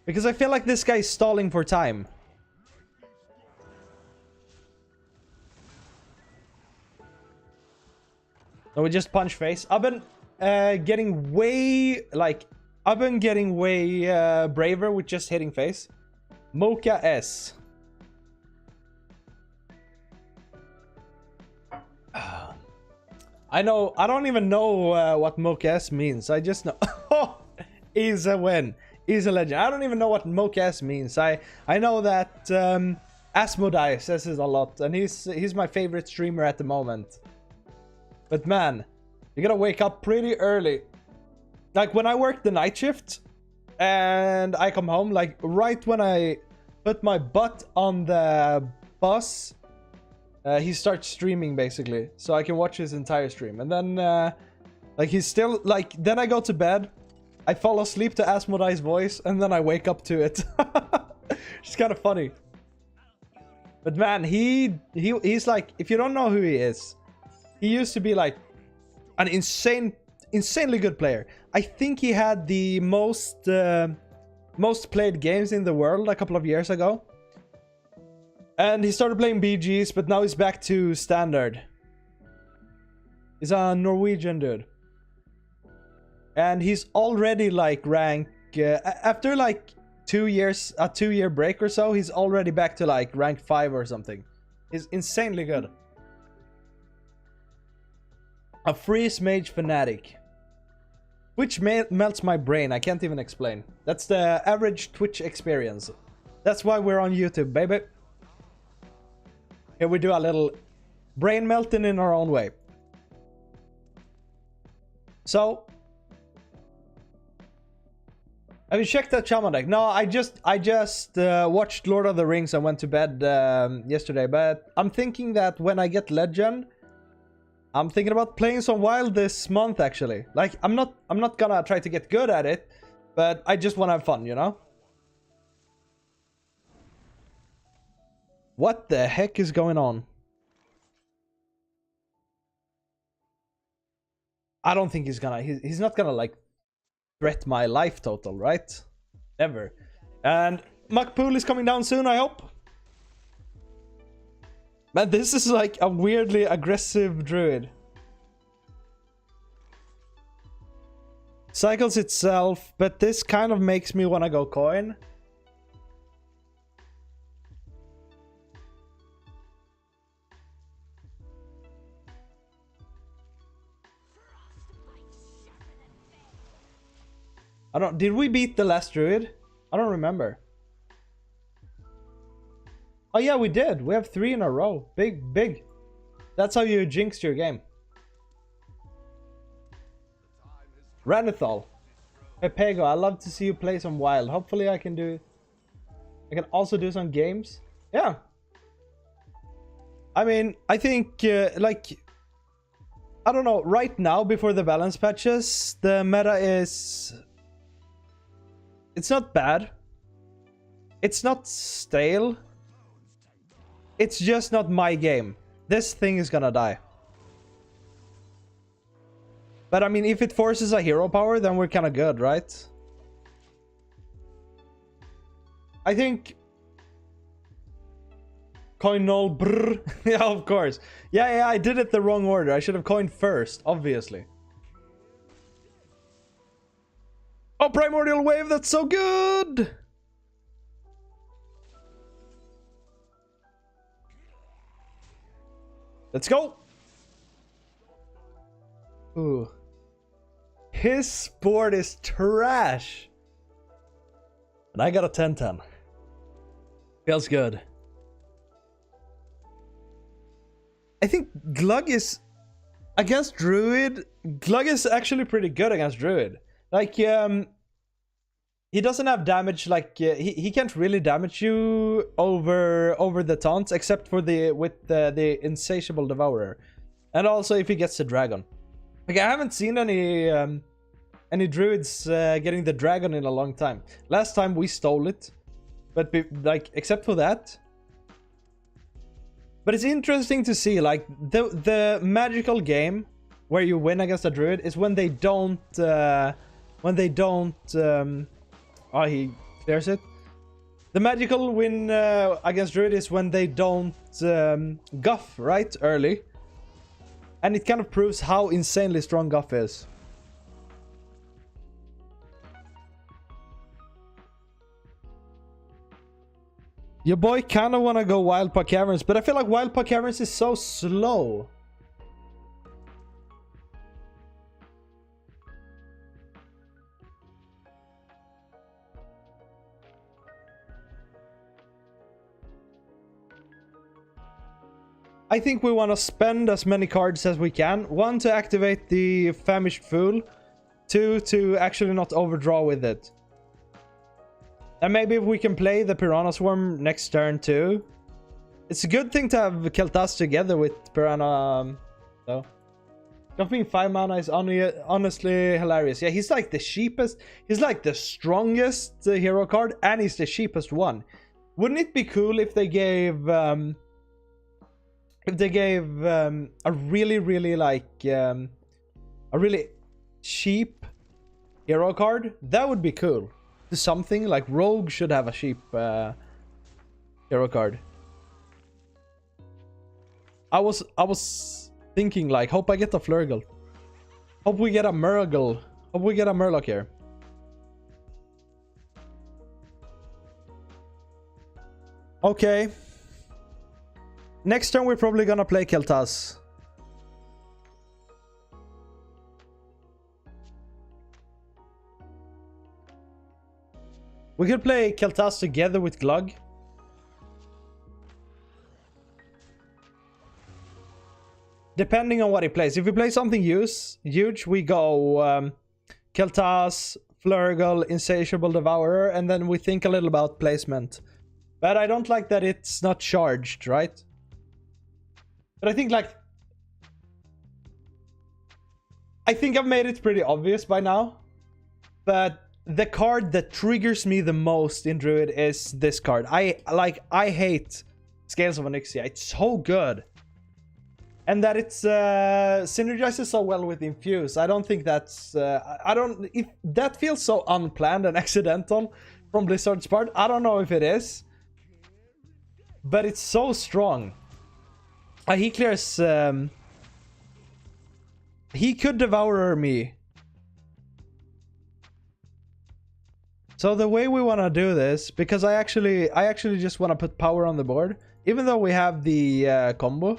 Because I feel like this guy is stalling for time. So we just punch face. I've been getting way, like... I've been getting way braver with just hitting face. Mocha S. I know. I don't even know what Mokes means. I just know. Oh, he's a win. He's a legend. I don't even know what Mokes means. I know that Asmodai says it a lot, and he's my favorite streamer at the moment. But man, you gotta wake up pretty early. Like when I work the night shift, and I come home, like right when I put my butt on the bus, he starts streaming basically, so I can watch his entire stream. And then like he's still like, then I go to bed, I fall asleep to Asmodai's voice, and then I wake up to it. It's kind of funny. But man, he's like, if you don't know who he is, he used to be like an insanely good player. I think he had the most played games in the world a couple of years ago. And he started playing BGs, but now he's back to standard. He's a Norwegian dude. And he's already like rank, after like 2 years, a 2-year break or so, he's already back to like rank 5 or something. He's insanely good. A freeze mage fanatic. Which melts my brain, I can't even explain. That's the average Twitch experience. That's why we're on YouTube, baby. Here we do a little brain melting in our own way. So, have you checked that Shaman deck? No, I just watched Lord of the Rings and went to bed yesterday. But I'm thinking that when I get Legend, I'm thinking about playing some Wild this month actually. Like I'm not gonna try to get good at it, but I just want to have fun, you know? What the heck is going on? I don't think he's not gonna like threat my life total, right? Ever. And Makpool is coming down soon, I hope. Man, this is like a weirdly aggressive druid. Cycles itself, but this kind of makes me want to go coin. Did we beat the last druid? I don't remember. Oh yeah, we did. We have 3 in a row. Big. That's how you jinxed your game. Ranithal. Hey Pego, I'd love to see you play some Wild. Hopefully I can also do some games. Yeah. I mean, I think like, I don't know, right now before the balance patches, the meta is, it's not bad. It's not stale. It's just not my game. This thing is gonna die. But I mean, if it forces a hero power, then we're kind of good, right? I think... Coin null, brr. Yeah, of course. Yeah, I did it the wrong order. I should have coined first, obviously. Oh, Primordial Wave, that's so good! Let's go! Ooh. His board is trash. And I got a 10-10. Feels good. I think Glug is... Against Druid, Glug is actually pretty good against Druid. Like, he doesn't have damage, like, he can't really damage you over the taunts, except for with the Insatiable Devourer. And also if he gets the dragon. Like, I haven't seen any druids getting the dragon in a long time. Last time we stole it, but like, except for that. But it's interesting to see, like, the magical game where you win against a druid is when they don't oh, he clears it. The magical win against druid is when they don't guff right early. And it kind of proves how insanely strong Guff is. Your boy kind of want to go Wild Park Caverns, but I feel like Wild Park Caverns is so slow. I think we want to spend as many cards as we can. 1, to activate the Famished Fool. 2, to actually not overdraw with it. And maybe if we can play the Piranha Swarm next turn too. It's a good thing to have Kel'Thas together with Piranha. So. Dropping 5 mana is honestly hilarious. Yeah, he's like the cheapest. He's like the strongest hero card, and he's the cheapest one. Wouldn't it be cool if they gave a really like a really cheap hero card? That would be cool. Something like Rogue should have a cheap hero card. I was thinking like, hope I get a Flurgle. Hope we get a Murgle. Hope we get a Murloc here. Okay. Next turn we're probably gonna play Kel'Thas. We could play Kel'Thas together with Glug. Depending on what he plays. If we play something huge, we go Kel'Thas, Flurgle, Insatiable Devourer, and then we think a little about placement. But I don't like that it's not charged, right? But I think like... I think I've made it pretty obvious by now. But the card that triggers me the most in Druid is this card. I hate Scales of Onyxia. It's so good. And that it's synergizes so well with Infuse. I don't think that's... if that feels so unplanned and accidental from Blizzard's part. I don't know if it is. But it's so strong. He clears... he could Devourer me. So the way we want to do this, because I actually just want to put power on the board, even though we have the combo.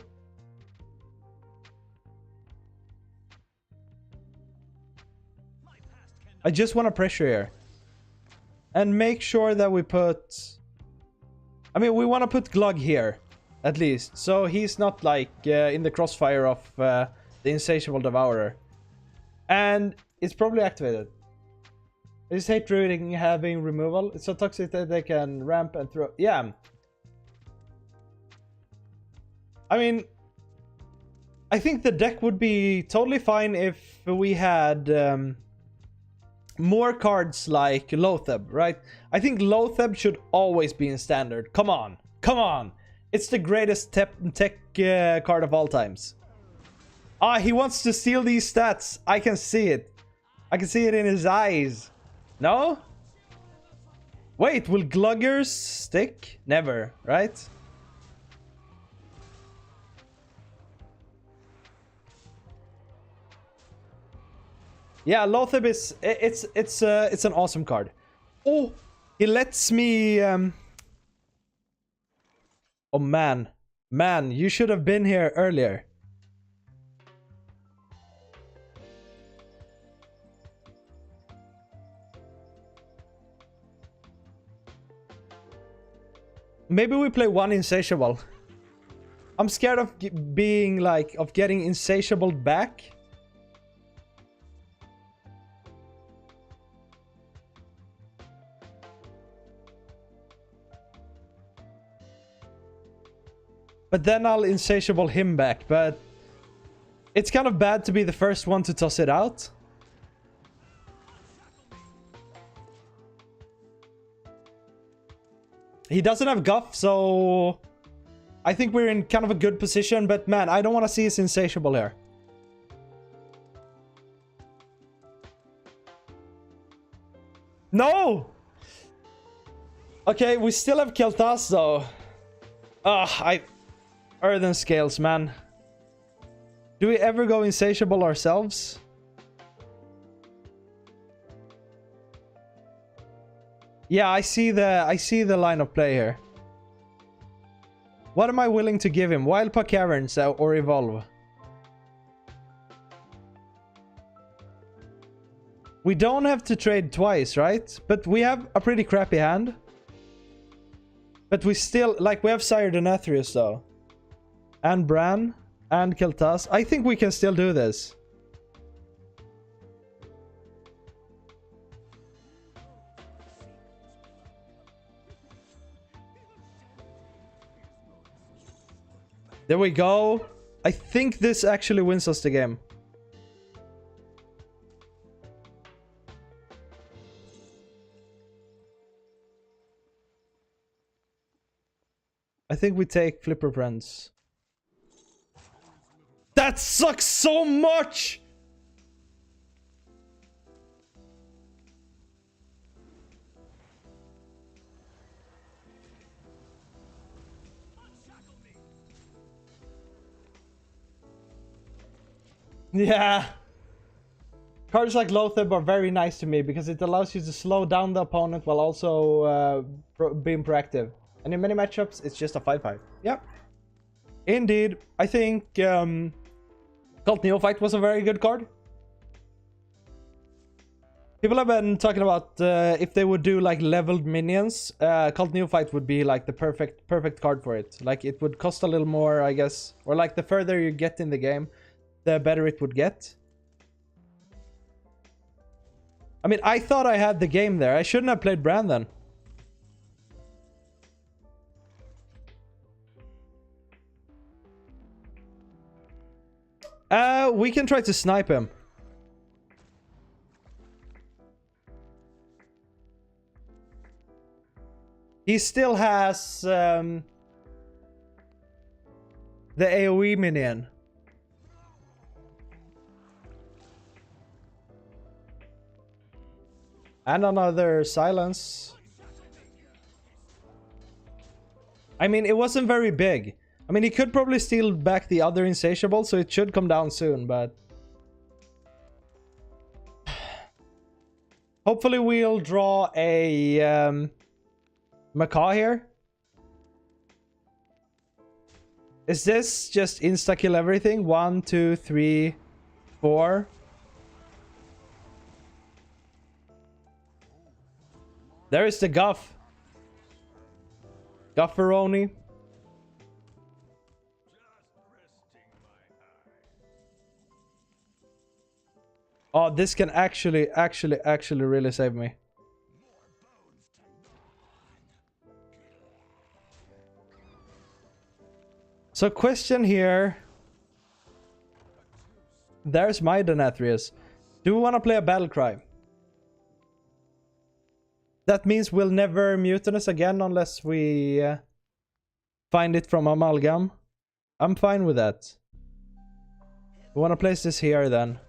I just want to pressure here. And make sure that we put... I mean, we want to put Glug here, at least. So he's not like in the crossfire of the Insatiable Devourer. And it's probably activated. I just hate Druiding having removal. It's so toxic that they can ramp and throw... Yeah. I mean... I think the deck would be totally fine if we had... more cards like Loatheb, right? I think Loatheb should always be in standard. Come on. Come on. It's the greatest tech card of all times. Ah, he wants to steal these stats. I can see it. I can see it in his eyes. No? Wait, will Gluggers stick? Never, right? Yeah, Loatheb is... It's an awesome card. Oh, he lets me... Oh, man. Man, you should have been here earlier. Maybe we play one Insatiable. I'm scared of being like... of getting Insatiable back. But then I'll Insatiable him back, but... It's kind of bad to be the first one to toss it out. He doesn't have Guff, so... I think we're in kind of a good position, but man, I don't want to see his Insatiable here. No! Okay, we still have Kel'Thas, though. Earthen Scales, man. Do we ever go Insatiable ourselves? Yeah, I see the line of play here. What am I willing to give him? Wildpaw Caverns or Evolve? We don't have to trade twice, right? But we have a pretty crappy hand. But we still... Like, we have Sire the Nathria, though. and Bran and Kiltas. I think we can still do this. There we go. I think this actually wins us the game. I think we take Flipper Friends. That sucks so much! Yeah. Cards like Loatheb are very nice to me because it allows you to slow down the opponent while also being proactive. And in many matchups, it's just a 5-5. Yep. Indeed. I think Cult Neophyte was a very good card. People have been talking about if they would do like leveled minions, Cult Neophyte would be like the perfect card for it. Like it would cost a little more, I guess. Or like the further you get in the game, the better it would get. I mean, I thought I had the game there. I shouldn't have played Bran then. We can try to snipe him. He still has the AoE minion. And another silence. I mean, it wasn't very big. I mean, he could probably steal back the other Insatiable, so it should come down soon, but... Hopefully we'll draw a Macaw here. Is this just insta-kill everything? 1, 2, 3, 4... There is the Guff. Gufferoni. Oh, this can actually really save me. So question here. There's my Nathrias. Do we want to play a battle cry? That means we'll never mutinous again unless we find it from Amalgam. I'm fine with that. We want to place this here then.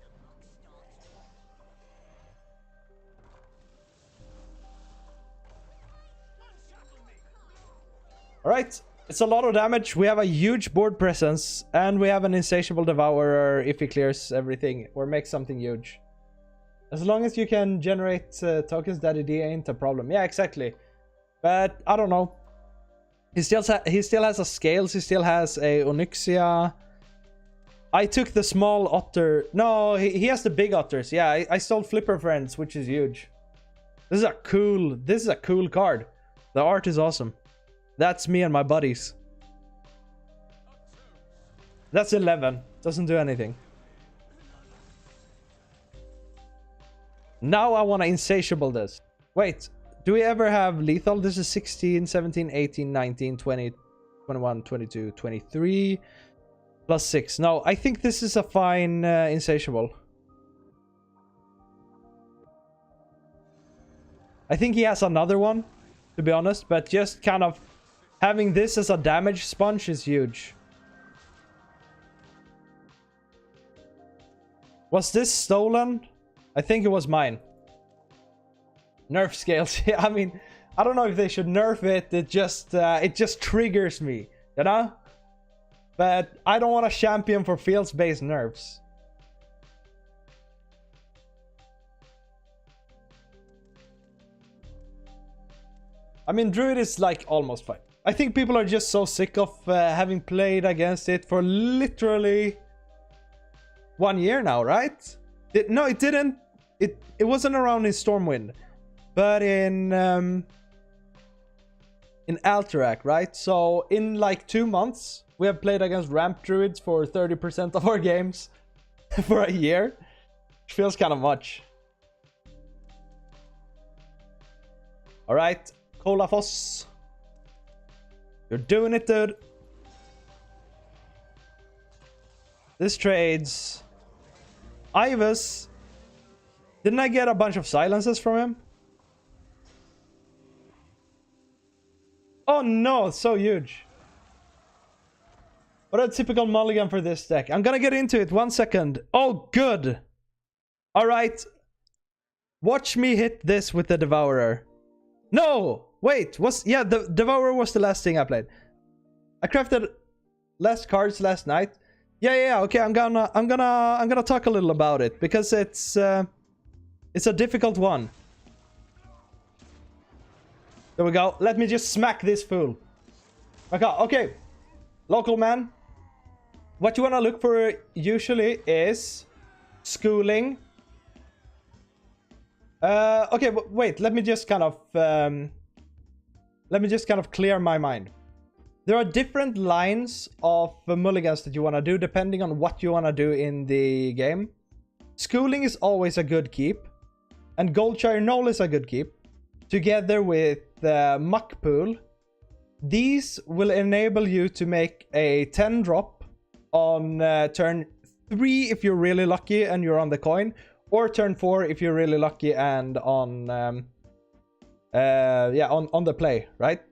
Alright, it's a lot of damage. We have a huge board presence and we have an Insatiable Devourer if he clears everything or makes something huge. As long as you can generate tokens, Daddy D ain't a problem. Yeah, exactly. But I don't know. He still has a Scales. He still has a Onyxia. I took the small otter. No, he has the big otters. Yeah, I stole Flipper Friends, which is huge. This is a cool card. The art is awesome. That's me and my buddies. That's 11. Doesn't do anything. Now I want to Insatiable this. Wait, do we ever have lethal? This is 16, 17, 18, 19, 20, 21, 22, 23, plus 6. No, I think this is a fine Insatiable. I think he has another one, to be honest, but just kind of having this as a damage sponge is huge. Was this stolen? I think it was mine. Nerf Scales. Yeah, I mean, I don't know if they should nerf it. It just triggers me, you know? But I don't want to champion for fields-based nerfs. I mean, Druid is like almost fine. I think people are just so sick of having played against it for literally 1 year now, right? No, it didn't. It wasn't around in Stormwind, but in Alterac, right? So in like 2 months, We have played against ramp druids for 30% of our games for a year. Which feels kind of much. Alright, Colafos. You're doing it, dude. This trades. Ivus. Didn't I get a bunch of silences from him? Oh no, it's so huge. What a typical mulligan for this deck. I'm gonna get into it, 1 second. Oh, good. Alright. Watch me hit this with the Devourer. No! Wait, yeah, the Devourer was the last thing I played. I crafted less cards last night. Yeah, okay, I'm gonna talk a little about it because it's a difficult one. There we go. Let me just smack this fool. Okay. Local man. What you want to look for usually is schooling. Okay, wait. Let me just kind of clear my mind. There are different lines of mulligans that you want to do depending on what you want to do in the game. Schooling is always a good keep, and Goldshire Knoll is a good keep. Together with Muck Pool, these will enable you to make a 10 drop on turn 3 if you're really lucky and you're on the coin, or turn 4 if you're really lucky and on on the play, right?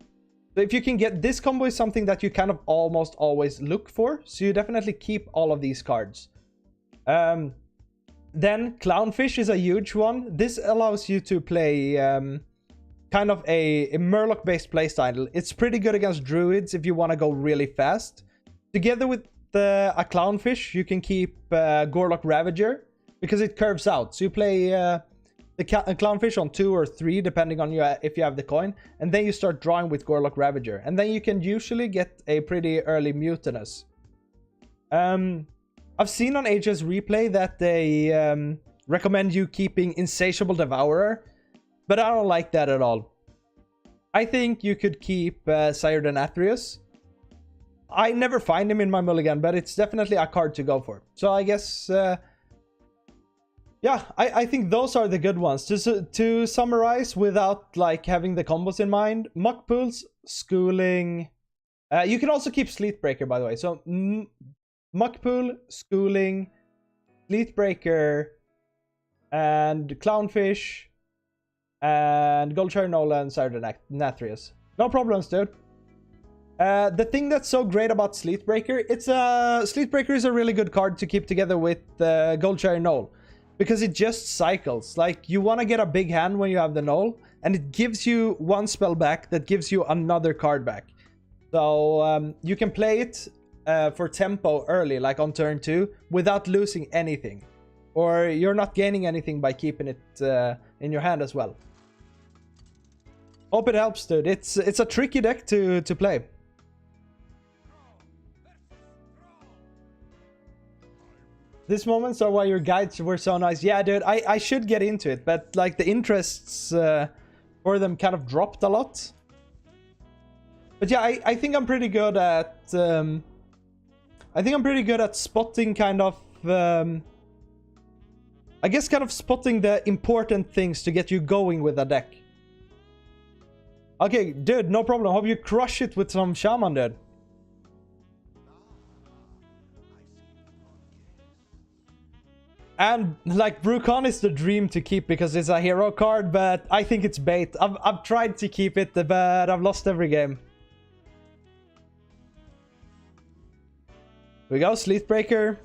So if you can get this combo is something that you kind of almost always look for, so you definitely keep all of these cards. Then Clownfish is a huge one. This allows you to play kind of a Murloc based playstyle. It's pretty good against druids if you want to go really fast. Together with a Clownfish, you can keep Gorlock Ravager because it curves out. So you play the Clownfish on 2 or 3 depending on if you have the coin, and then you start drawing with Gorlock Ravager, and then you can usually get a pretty early Mutinous. I've seen on HS Replay that they recommend you keeping Insatiable Devourer, but I don't like that at all. I think you could keep Sire Nathrius. I never find him in my mulligan, but it's definitely a card to go for. So I guess, yeah, I think those are the good ones. To summarize without like having the combos in mind, Muck Pools, Schooling. You can also keep Sleetbreaker, by the way. So Muck Pool, Schooling, Sleetbreaker, and Clownfish, and Goldshire Knoll and Sire Nathrius. No problems, dude. The thing that's so great about Sleetbreaker, Sleetbreaker is a really good card to keep together with Goldshire Knoll, because it just cycles. Like, you want to get a big hand when you have the Knoll, and it gives you one spell back that gives you another card back. So you can play it for tempo early, like on turn 2, without losing anything. Or you're not gaining anything by keeping it in your hand as well. Hope it helps, dude. It's a tricky deck to play. These moments are why your guides were so nice. Yeah, dude, I should get into it, but like the interests for them kind of dropped a lot. But yeah, I think I'm pretty good at spotting kind of I guess kind of spotting the important things to get you going with a deck. Okay, dude, no problem. Hope you crush it with some Shaman, dude. And like Brucon is the dream to keep because it's a hero card, but I think it's bait. I've tried to keep it, but I've lost every game. Here we go, Sleetbreaker.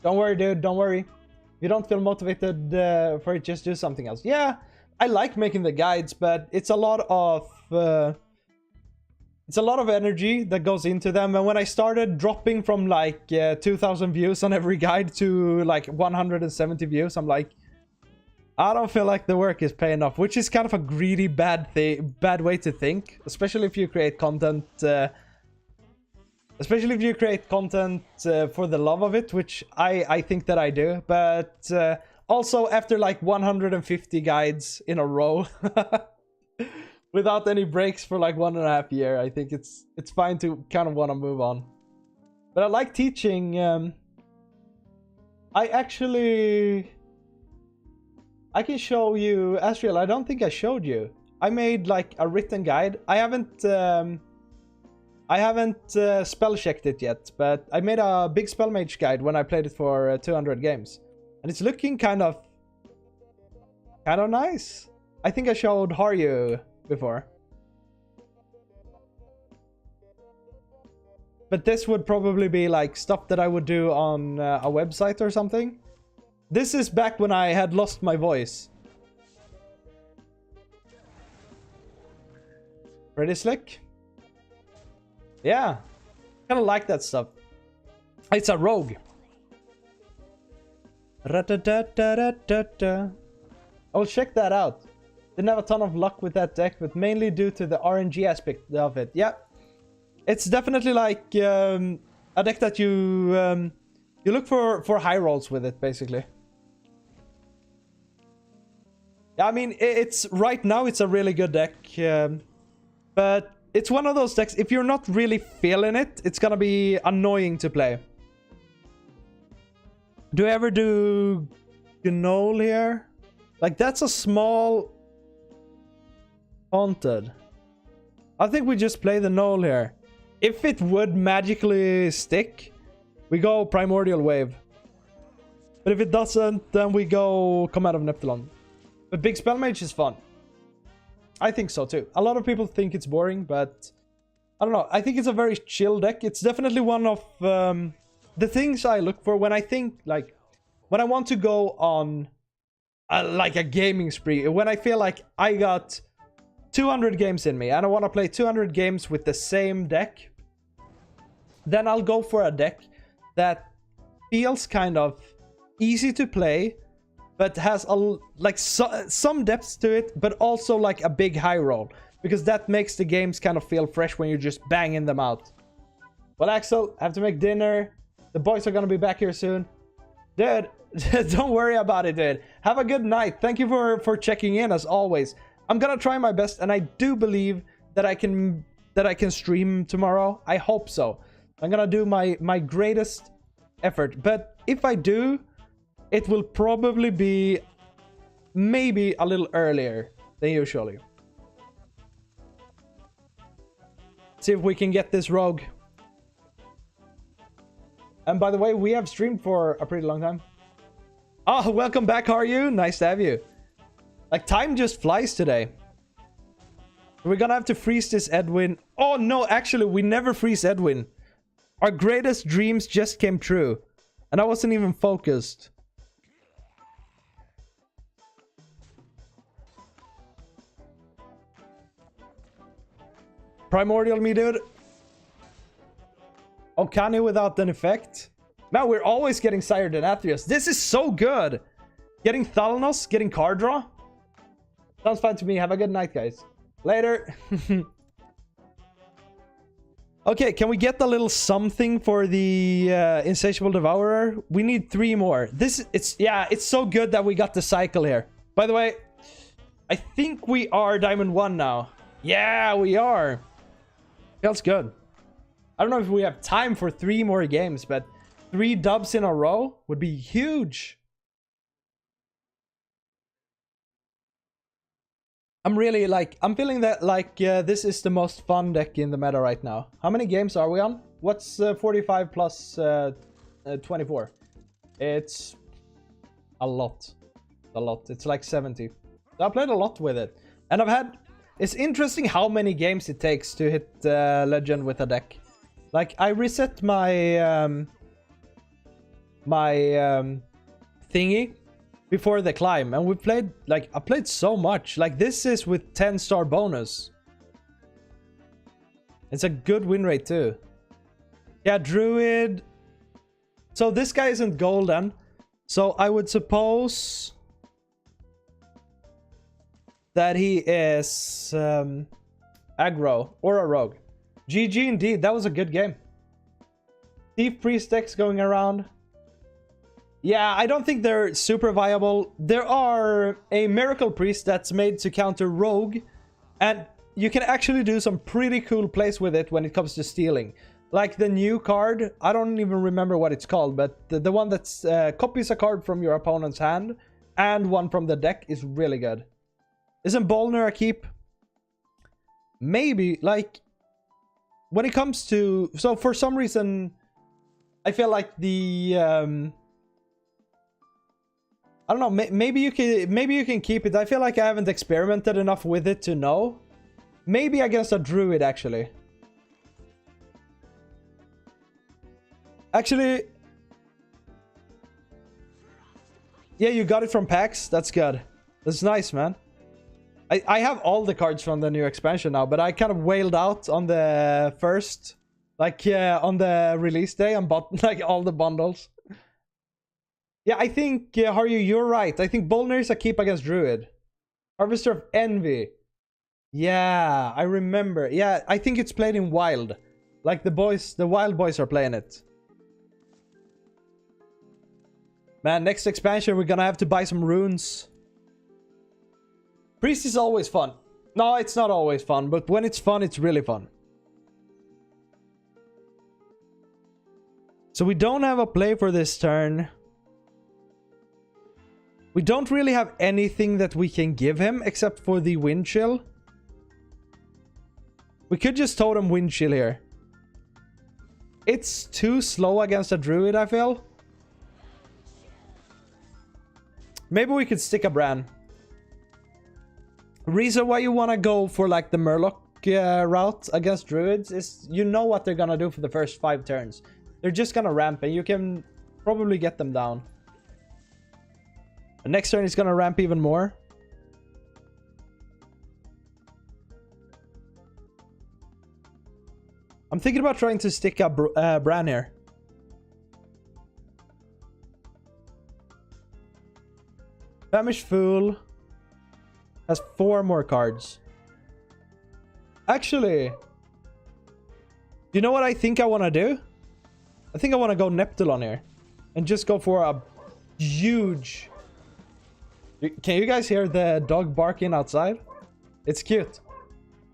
Don't worry, dude, don't worry. If you don't feel motivated for it, just do something else. Yeah, I like making the guides, but it's a lot of energy that goes into them. And when I started dropping from like 2,000 views on every guide to like 170 views, I'm like, I don't feel like the work is paying off, which is kind of a greedy, bad way to think, especially if you create content. Especially if you create content for the love of it, which I think that I do. But also after like 150 guides in a row, without any breaks for like 1.5 years. I think it's fine to kind of want to move on. But I like teaching. I can show you, Asriel. I don't think I showed you. I made like a written guide. I haven't spell checked it yet, but I made a big spell mage guide when I played it for 200 games, and it's looking kind of nice. I think I showed Haryu before, but this would probably be like stuff that I would do on a website or something. This is back when I had lost my voice. Pretty slick. Yeah, kind of like that stuff. It's a rogue. I'll check that out. Didn't have a ton of luck with that deck, but mainly due to the RNG aspect of it. Yeah, it's definitely like a deck that you look for high rolls with it, basically. Yeah, I mean, it's right now it's a really good deck, but it's one of those decks, if you're not really feeling it, it's gonna be annoying to play. Do I ever do Gnoll here? Like, that's a small haunted. I think we just play the Gnoll here. If it would magically stick, we go Primordial Wave. But if it doesn't, then we go Come Out of Neptulon. But Big Spell Mage is fun. I think so too. A lot of people think it's boring, but I don't know. I think it's a very chill deck. It's definitely one of the things I look for when I think, like, when I want to go on like a gaming spree. When I feel like I got 200 games in me and I want to play 200 games with the same deck, then I'll go for a deck that feels kind of easy to play, but has some depth to it, but also like a big high roll, because that makes the games kind of feel fresh when you're just banging them out. Well, Axel, I have to make dinner. The boys are gonna be back here soon. Dude, don't worry about it, dude. Have a good night. Thank you for checking in, as always. I'm gonna try my best, and I do believe that I can stream tomorrow. I hope so. I'm gonna do my greatest effort, but if I do, it will probably be maybe a little earlier than usually. See if we can get this rogue. And by the way, we have streamed for a pretty long time. Oh, welcome back, how are you? Nice to have you. Like, time just flies today. We're gonna have to freeze this Edwin. Oh no, actually, we never freeze Edwin. Our greatest dreams just came true. And I wasn't even focused. Primordial me, dude. Okani without an effect. Man, we're always getting Sire Denathrius. This is so good. Getting Thalanos, getting card draw. Sounds fun to me. Have a good night, guys. Later. Okay, can we get a little something for the Insatiable Devourer? We need 3 more. It's so good that we got the cycle here. By the way, I think we are Diamond 1 now. Yeah, we are. Feels good. I don't know if we have time for 3 more games, but 3 dubs in a row would be huge. I'm feeling that this is the most fun deck in the meta right now. How many games are we on? What's 45 plus 24? It's a lot. It's like 70. So I played a lot with it. And it's interesting how many games it takes to hit Legend with a deck. Like, I reset my thingy before the climb, and we played, like, I played so much. Like, this is with 10-star bonus. It's a good win rate too. Yeah, Druid. So this guy isn't golden, so I would suppose that he is aggro or a rogue. GG indeed, that was a good game. Thief Priest decks going around. Yeah, I don't think they're super viable. There are a Miracle Priest that's made to counter Rogue, and you can actually do some pretty cool plays with it when it comes to stealing. Like the new card, I don't even remember what it's called, but the one that's copies a card from your opponent's hand and one from the deck is really good. Isn't Bolner a keep? Maybe, like, when it comes to... So for some reason, I feel like the... I don't know, maybe you can keep it. I feel like I haven't experimented enough with it to know. Maybe against a druid, actually. Actually... Yeah, you got it from packs? That's good. That's nice, man. I have all the cards from the new expansion now, but I kind of wailed out on the first... Like, on the release day, and bought, like, all the bundles. Yeah, I think, Haryu, you're right. I think Bolner is a keep against Druid. Harvester of Envy. Yeah, I remember. Yeah, I think it's played in Wild. Like, the Wild boys are playing it. Man, next expansion, we're gonna have to buy some runes. Priest is always fun. No, it's not always fun, but when it's fun, it's really fun. So we don't have a play for this turn. We don't really have anything that we can give him except for the wind chill. We could just totem wind chill here. It's too slow against a druid, I feel. Maybe we could stick a Bran. Reason why you want to go for like the Murloc route against druids is you know what they're gonna do for the first 5 turns. They're just gonna ramp and you can probably get them down. The next turn is gonna ramp even more. I'm thinking about trying to stick a Bran here. Famished Fool has 4 more cards. Actually, you know what I think I want to do? I think I want to go Neptulon here. And just go for a huge... Can you guys hear the dog barking outside? It's cute.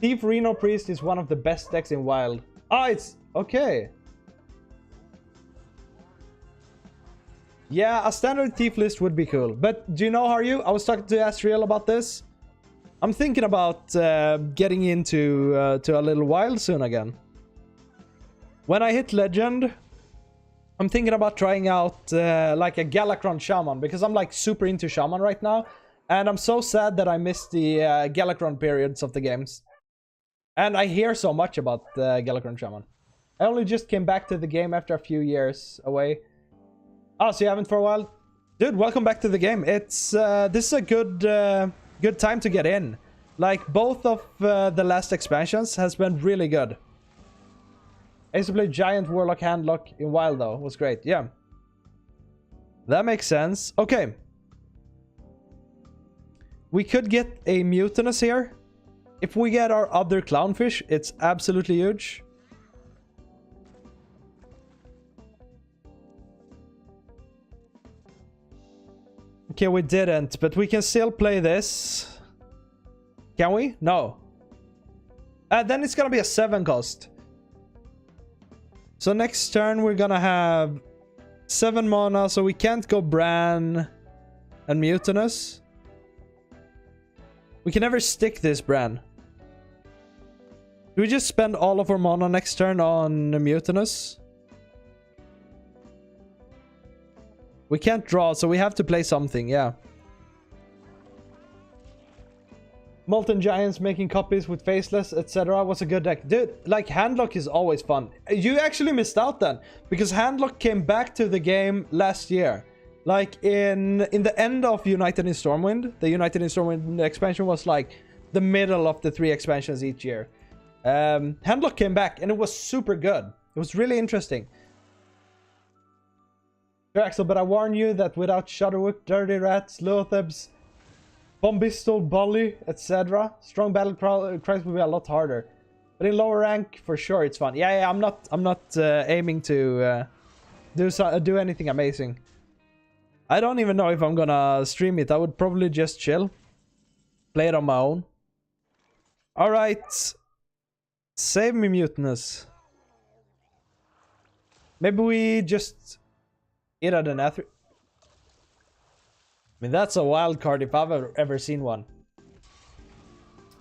Thief Reno Priest is one of the best decks in Wild. Ah, it's... Okay. Yeah, a standard Thief list would be cool. But do you know, Haryu? I was talking to Asriel about this. I'm thinking about getting into to a little Wild soon again. When I hit Legend, I'm thinking about trying out like a Galakron Shaman, because I'm like super into Shaman right now. And I'm so sad that I missed the Galakron periods of the games. And I hear so much about Galakron Shaman. I only just came back to the game after a few years away. Oh, so you haven't for a while? Dude, welcome back to the game. It's this is a good time to get in. Like, both of the last expansions has been really good. I used to play Giant Warlock Handlock in Wild, though. It was great. Yeah. That makes sense. Okay. We could get a Mutinous here. If we get our other Clownfish, it's absolutely huge. Okay, we didn't, but we can still play this. Can we? No. Then it's gonna be a 7 cost. So next turn we're gonna have 7 mana, so we can't go Bran and Mutinous. We can never stick this Bran. Do we just spend all of our mana next turn on Mutinous? We can't draw, so we have to play something, yeah. Molten Giants making copies with Faceless, etc. was a good deck. Dude, like, Handlock is always fun. You actually missed out then, because Handlock came back to the game last year. Like, in the end of United in Stormwind, the United in Stormwind expansion was like the middle of the 3 expansions each year. Handlock came back, and it was super good. It was really interesting. Axel, but I warn you that without Shudderwood, Dirty Rats, Lothebs, Bombistol, Bully, etc., strong battle cries will be a lot harder. But in lower rank, for sure, it's fun. Yeah, I'm not aiming to do anything amazing. I don't even know if I'm gonna stream it. I would probably just chill, play it on my own. All right. Save me, Mutinous. Maybe we just eat at an Nathria. I mean, that's a wild card if I've ever seen one.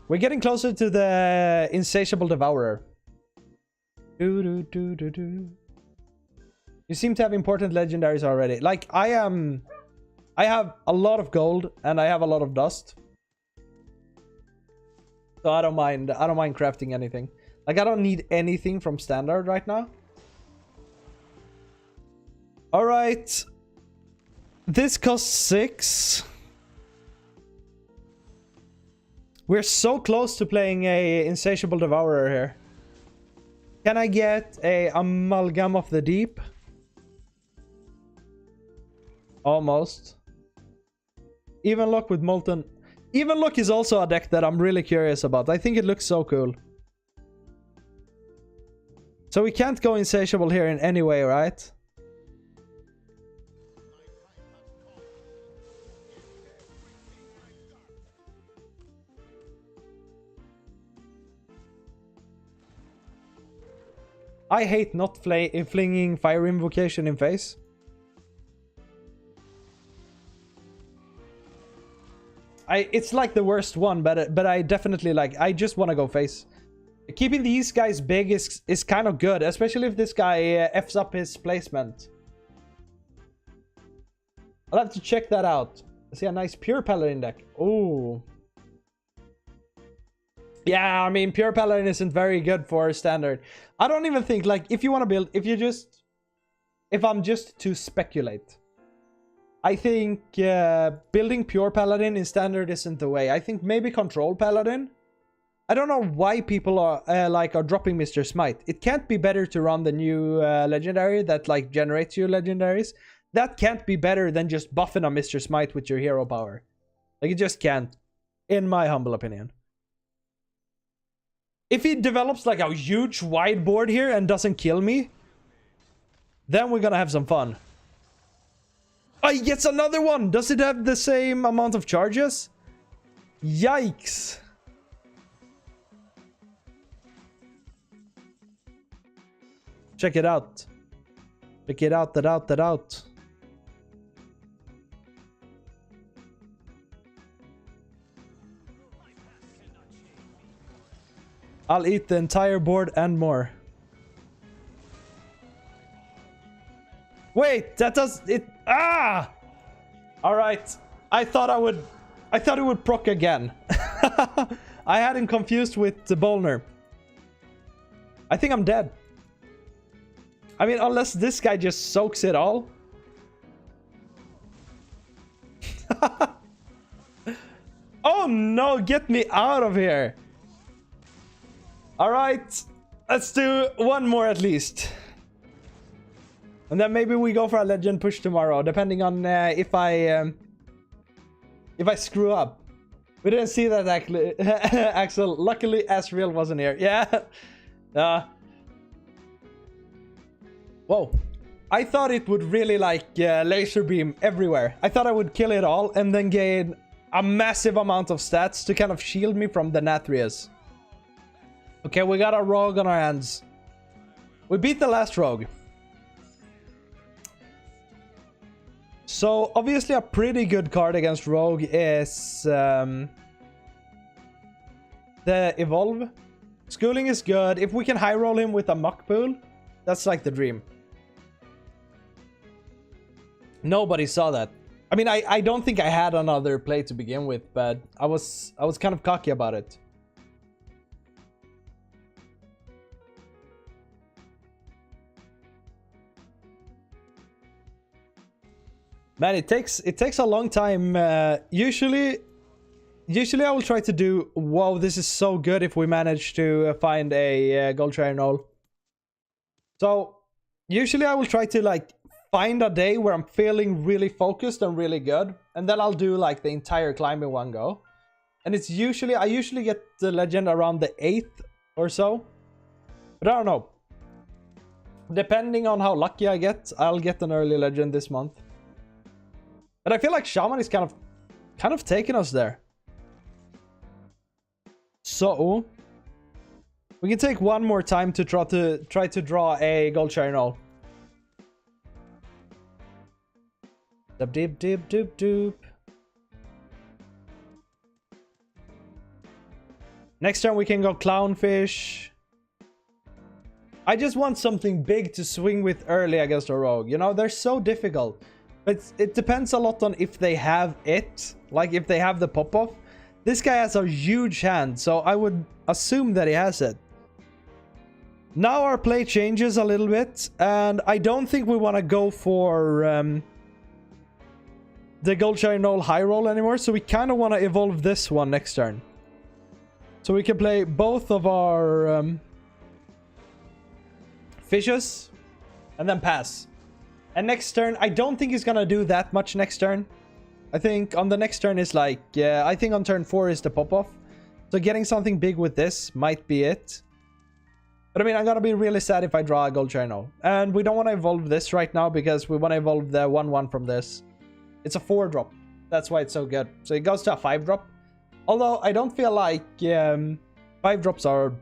We're getting closer to the Insatiable Devourer. You seem to have important legendaries already. Like, I have a lot of gold and I have a lot of dust. So I don't mind crafting anything. Like, I don't need anything from standard right now. All right. This costs 6. We're so close to playing a Insatiable Devourer here. Can I get a Amalgam of the Deep? Almost. Even Luck with Molten. Even Luck is also a deck that I'm really curious about. I think it looks so cool. So we can't go Insatiable here in any way, right? I hate not flinging Fire Invocation in face. It's like the worst one, but I definitely like. I just want to go face. Keeping these guys big is kind of good, especially if this guy f's up his placement. I'll have to check that out. I see a nice Pure Paladin deck. Ooh. Yeah, I mean, Pure Paladin isn't very good for standard. I don't even think, like, if you want to build, if I'm just to speculate, I think building Pure Paladin in standard isn't the way. I think maybe Control Paladin. I don't know why people are dropping Mr. Smite. It can't be better to run the new legendary that like generates you legendaries. That can't be better than just buffing a Mr. Smite with your hero power. Like, it just can't, in my humble opinion. If he develops like a huge wide board here and doesn't kill me, then we're gonna have some fun. Oh, he gets another one! Does it have the same amount of charges? Yikes! Check it out. Check it out, that out. I'll eat the entire board and more. Wait, that does it. Ah! All right. I thought it would proc again. I had him confused with the Bolner. I think I'm dead. I mean, unless this guy just soaks it all. Oh no, get me out of here. All right, let's do one more at least. And then maybe we go for a legend push tomorrow, depending on if I screw up. We didn't see that actually. Axel, luckily Asriel wasn't here. Yeah. Whoa. I thought it would really like laser beam everywhere. I thought I would kill it all and then gain a massive amount of stats to kind of shield me from the Nathrias. Okay, we got a rogue on our hands. We beat the last rogue. So, obviously a pretty good card against rogue is the Evolve. Schooling is good. If we can high roll him with a muck pool, that's like the dream. Nobody saw that. I mean, I don't think I had another play to begin with, but I was kind of cocky about it. Man, it takes a long time. Usually I will try to do, whoa, this is so good if we manage to find a gold trainer null. So usually I will try to like find a day where I'm feeling really focused and really good, and then I'll do like the entire climb in one go. And it's usually, I usually get the legend around the 8th or so, but I don't know. Depending on how lucky I get, I'll get an early legend this month. But I feel like Shaman is kind of taking us there. So we can take one more time to try to draw a gold shiny null. Doop doop doop doop. Next turn we can go clownfish. I just want something big to swing with early against a rogue. You know, they're so difficult. But it depends a lot on if they have it. Like if they have the pop-off. This guy has a huge hand, so I would assume that he has it. Now our play changes a little bit. And I don't think we want to go for the gold shiny null high roll anymore. So we kind of want to evolve this one next turn. So we can play both of our fishes and then pass. And next turn, I don't think he's gonna do that much next turn. I think on the next turn is like, yeah, I think on turn 4 is the pop-off. So getting something big with this might be it. But I mean, I'm gonna be really sad if I draw a gold shiny null. And we don't want to evolve this right now because we want to evolve the 1/1 from this. It's a 4-drop. That's why it's so good. So it goes to a 5-drop. Although I don't feel like 5-drops are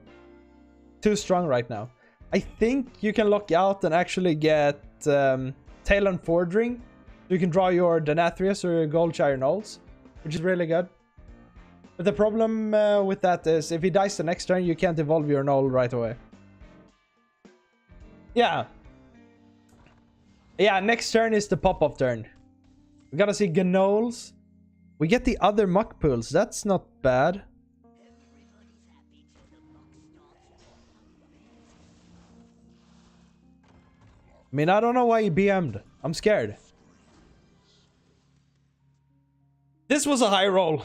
too strong right now. I think you can lock out and actually get Talon Forging. You can draw your Nathrias or your gold shiny nulls, which is really good. But the problem with that is if he dies the next turn, you can't evolve your null right away. Yeah. Yeah, next turn is the pop-off turn. We gotta see Gnolls. We get the other muck pools. That's not bad. I mean, I don't know why he BM'd. I'm scared. This was a high roll.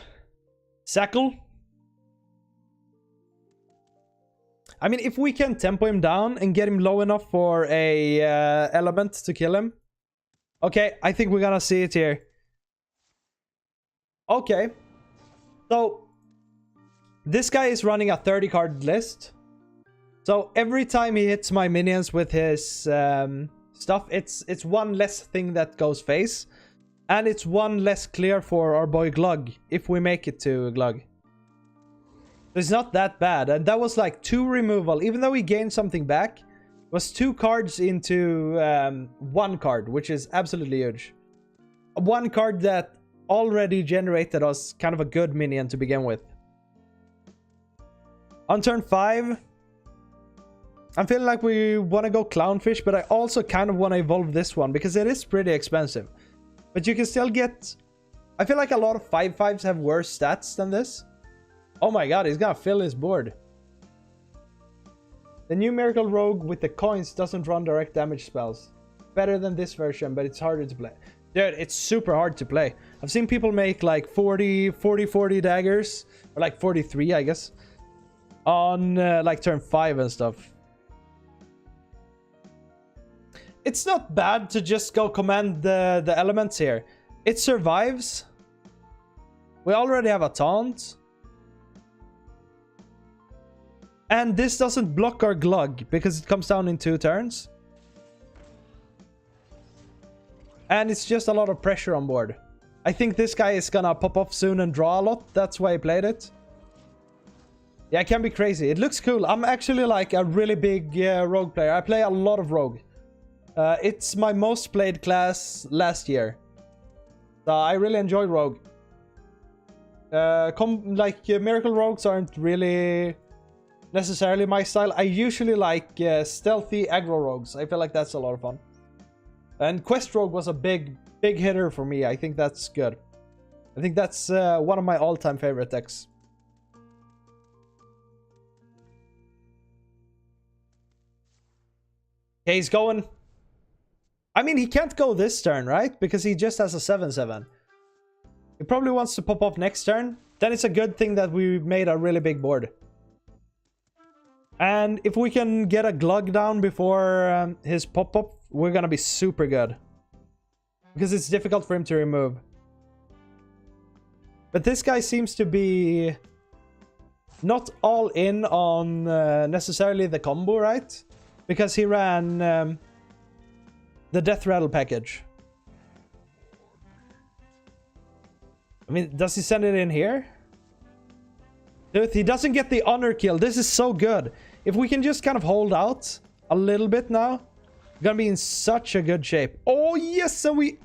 Sackle. I mean, if we can tempo him down and get him low enough for a element to kill him. Okay, I think we're gonna see it here. Okay. So, this guy is running a 30 card list. So, every time he hits my minions with his stuff, it's one less thing that goes face. And it's one less clear for our boy Glug, if we make it to Glug. It's not that bad. And that was like 2 removal. Even though we gained something back, was 2 cards into 1 card, which is absolutely huge. 1 card that already generated us kind of a good minion to begin with. On turn 5, I'm feeling like we want to go clownfish, but I also kind of want to evolve this one because it is pretty expensive. But you can still get... I feel like a lot of 5/5s have worse stats than this. Oh my god, he's gonna fill his board. The new Miracle Rogue with the coins doesn't run direct damage spells. Better than this version, but it's harder to play. Dude, it's super hard to play. I've seen people make like 40 daggers. Or like 43, I guess. On like turn 5 and stuff. It's not bad to just go command the elements here. It survives. We already have a taunt. And this doesn't block our Glug because it comes down in 2 turns. And it's just a lot of pressure on board. I think this guy is gonna pop off soon and draw a lot. That's why I played it. Yeah, it can be crazy. It looks cool. I'm actually like a really big rogue player. I play a lot of rogue. It's my most played class last year. So I really enjoy rogue. Miracle rogues aren't really necessarily my style. I usually like stealthy aggro rogues. I feel like that's a lot of fun. And quest rogue was a big hitter for me. I think that's good. I think that's one of my all-time favorite decks. Okay, he's going. I mean, he can't go this turn, right? Because he just has a 7/7. He probably wants to pop off next turn. Then it's a good thing that we made a really big board. And if we can get a Glug down before his pop-up, we're gonna be super good. Because it's difficult for him to remove. But this guy seems to be not all in on necessarily the combo, right? Because he ran the Death Rattle package. I mean, does he send it in here? Dude, he doesn't get the honor kill. This is so good. If we can just kind of hold out a little bit now, we're gonna be in such a good shape. Oh, yes, so we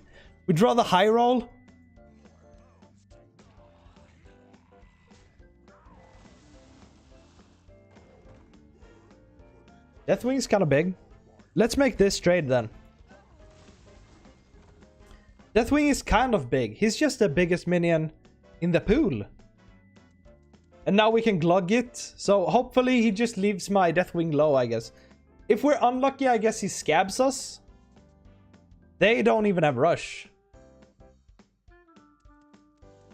draw the high roll. Deathwing's kind of big. Let's make this trade then. Deathwing is kind of big. He's just the biggest minion in the pool. And now we can glug it. So hopefully he just leaves my Deathwing low, I guess. If we're unlucky, I guess he scabs us. They don't even have rush.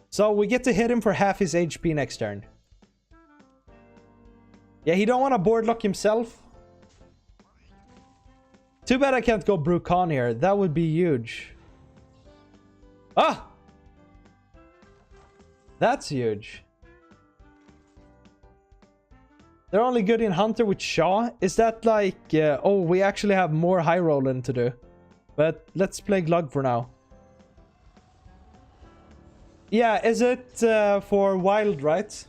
So we get to hit him for half his HP next turn. Yeah, he don't want to board lock himself. Too bad I can't go Brucon here. That would be huge. Ah! That's huge. They're only good in Hunter with Shaw. Is that like... oh, we actually have more high rolling to do. But let's play Glug for now. Yeah, is it for wild, right?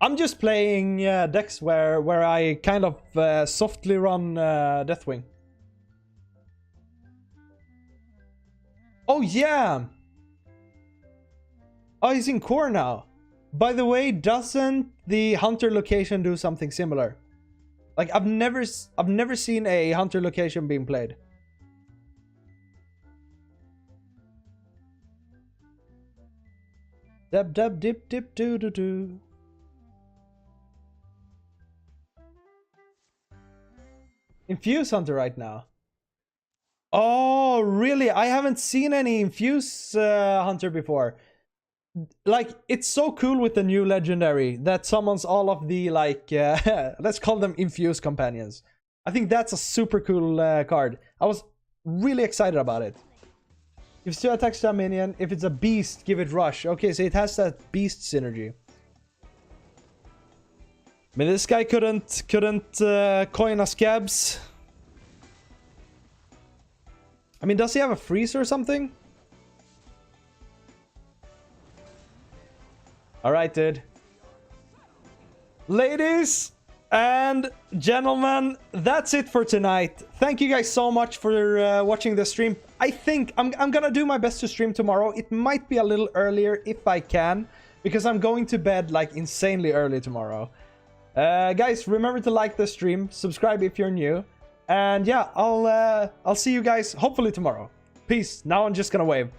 I'm just playing decks where I kind of softly run Deathwing. Oh, yeah! Oh, he's in core now. By the way, doesn't the Hunter location do something similar? Like, I've never seen a Hunter location being played. Dub dub dip dip doo doo doo. Infuse Hunter right now. Oh, really? I haven't seen any Infuse Hunter before. Like, it's so cool with the new legendary that summons all of the, like, let's call them Infuse companions. I think that's a super cool card. I was really excited about it. If 2 attacks to a minion, if it's a beast, give it rush. Okay, so it has that beast synergy. I mean, this guy couldn't coin a scabs. I mean, does he have a freeze or something? Alright, dude. Ladies and gentlemen, that's it for tonight. Thank you guys so much for watching the stream. I think I'm gonna do my best to stream tomorrow. It might be a little earlier if I can, because I'm going to bed like insanely early tomorrow. Guys, remember to like the stream, subscribe if you're new, and yeah, I'll see you guys hopefully tomorrow. Peace. Now I'm just gonna wave.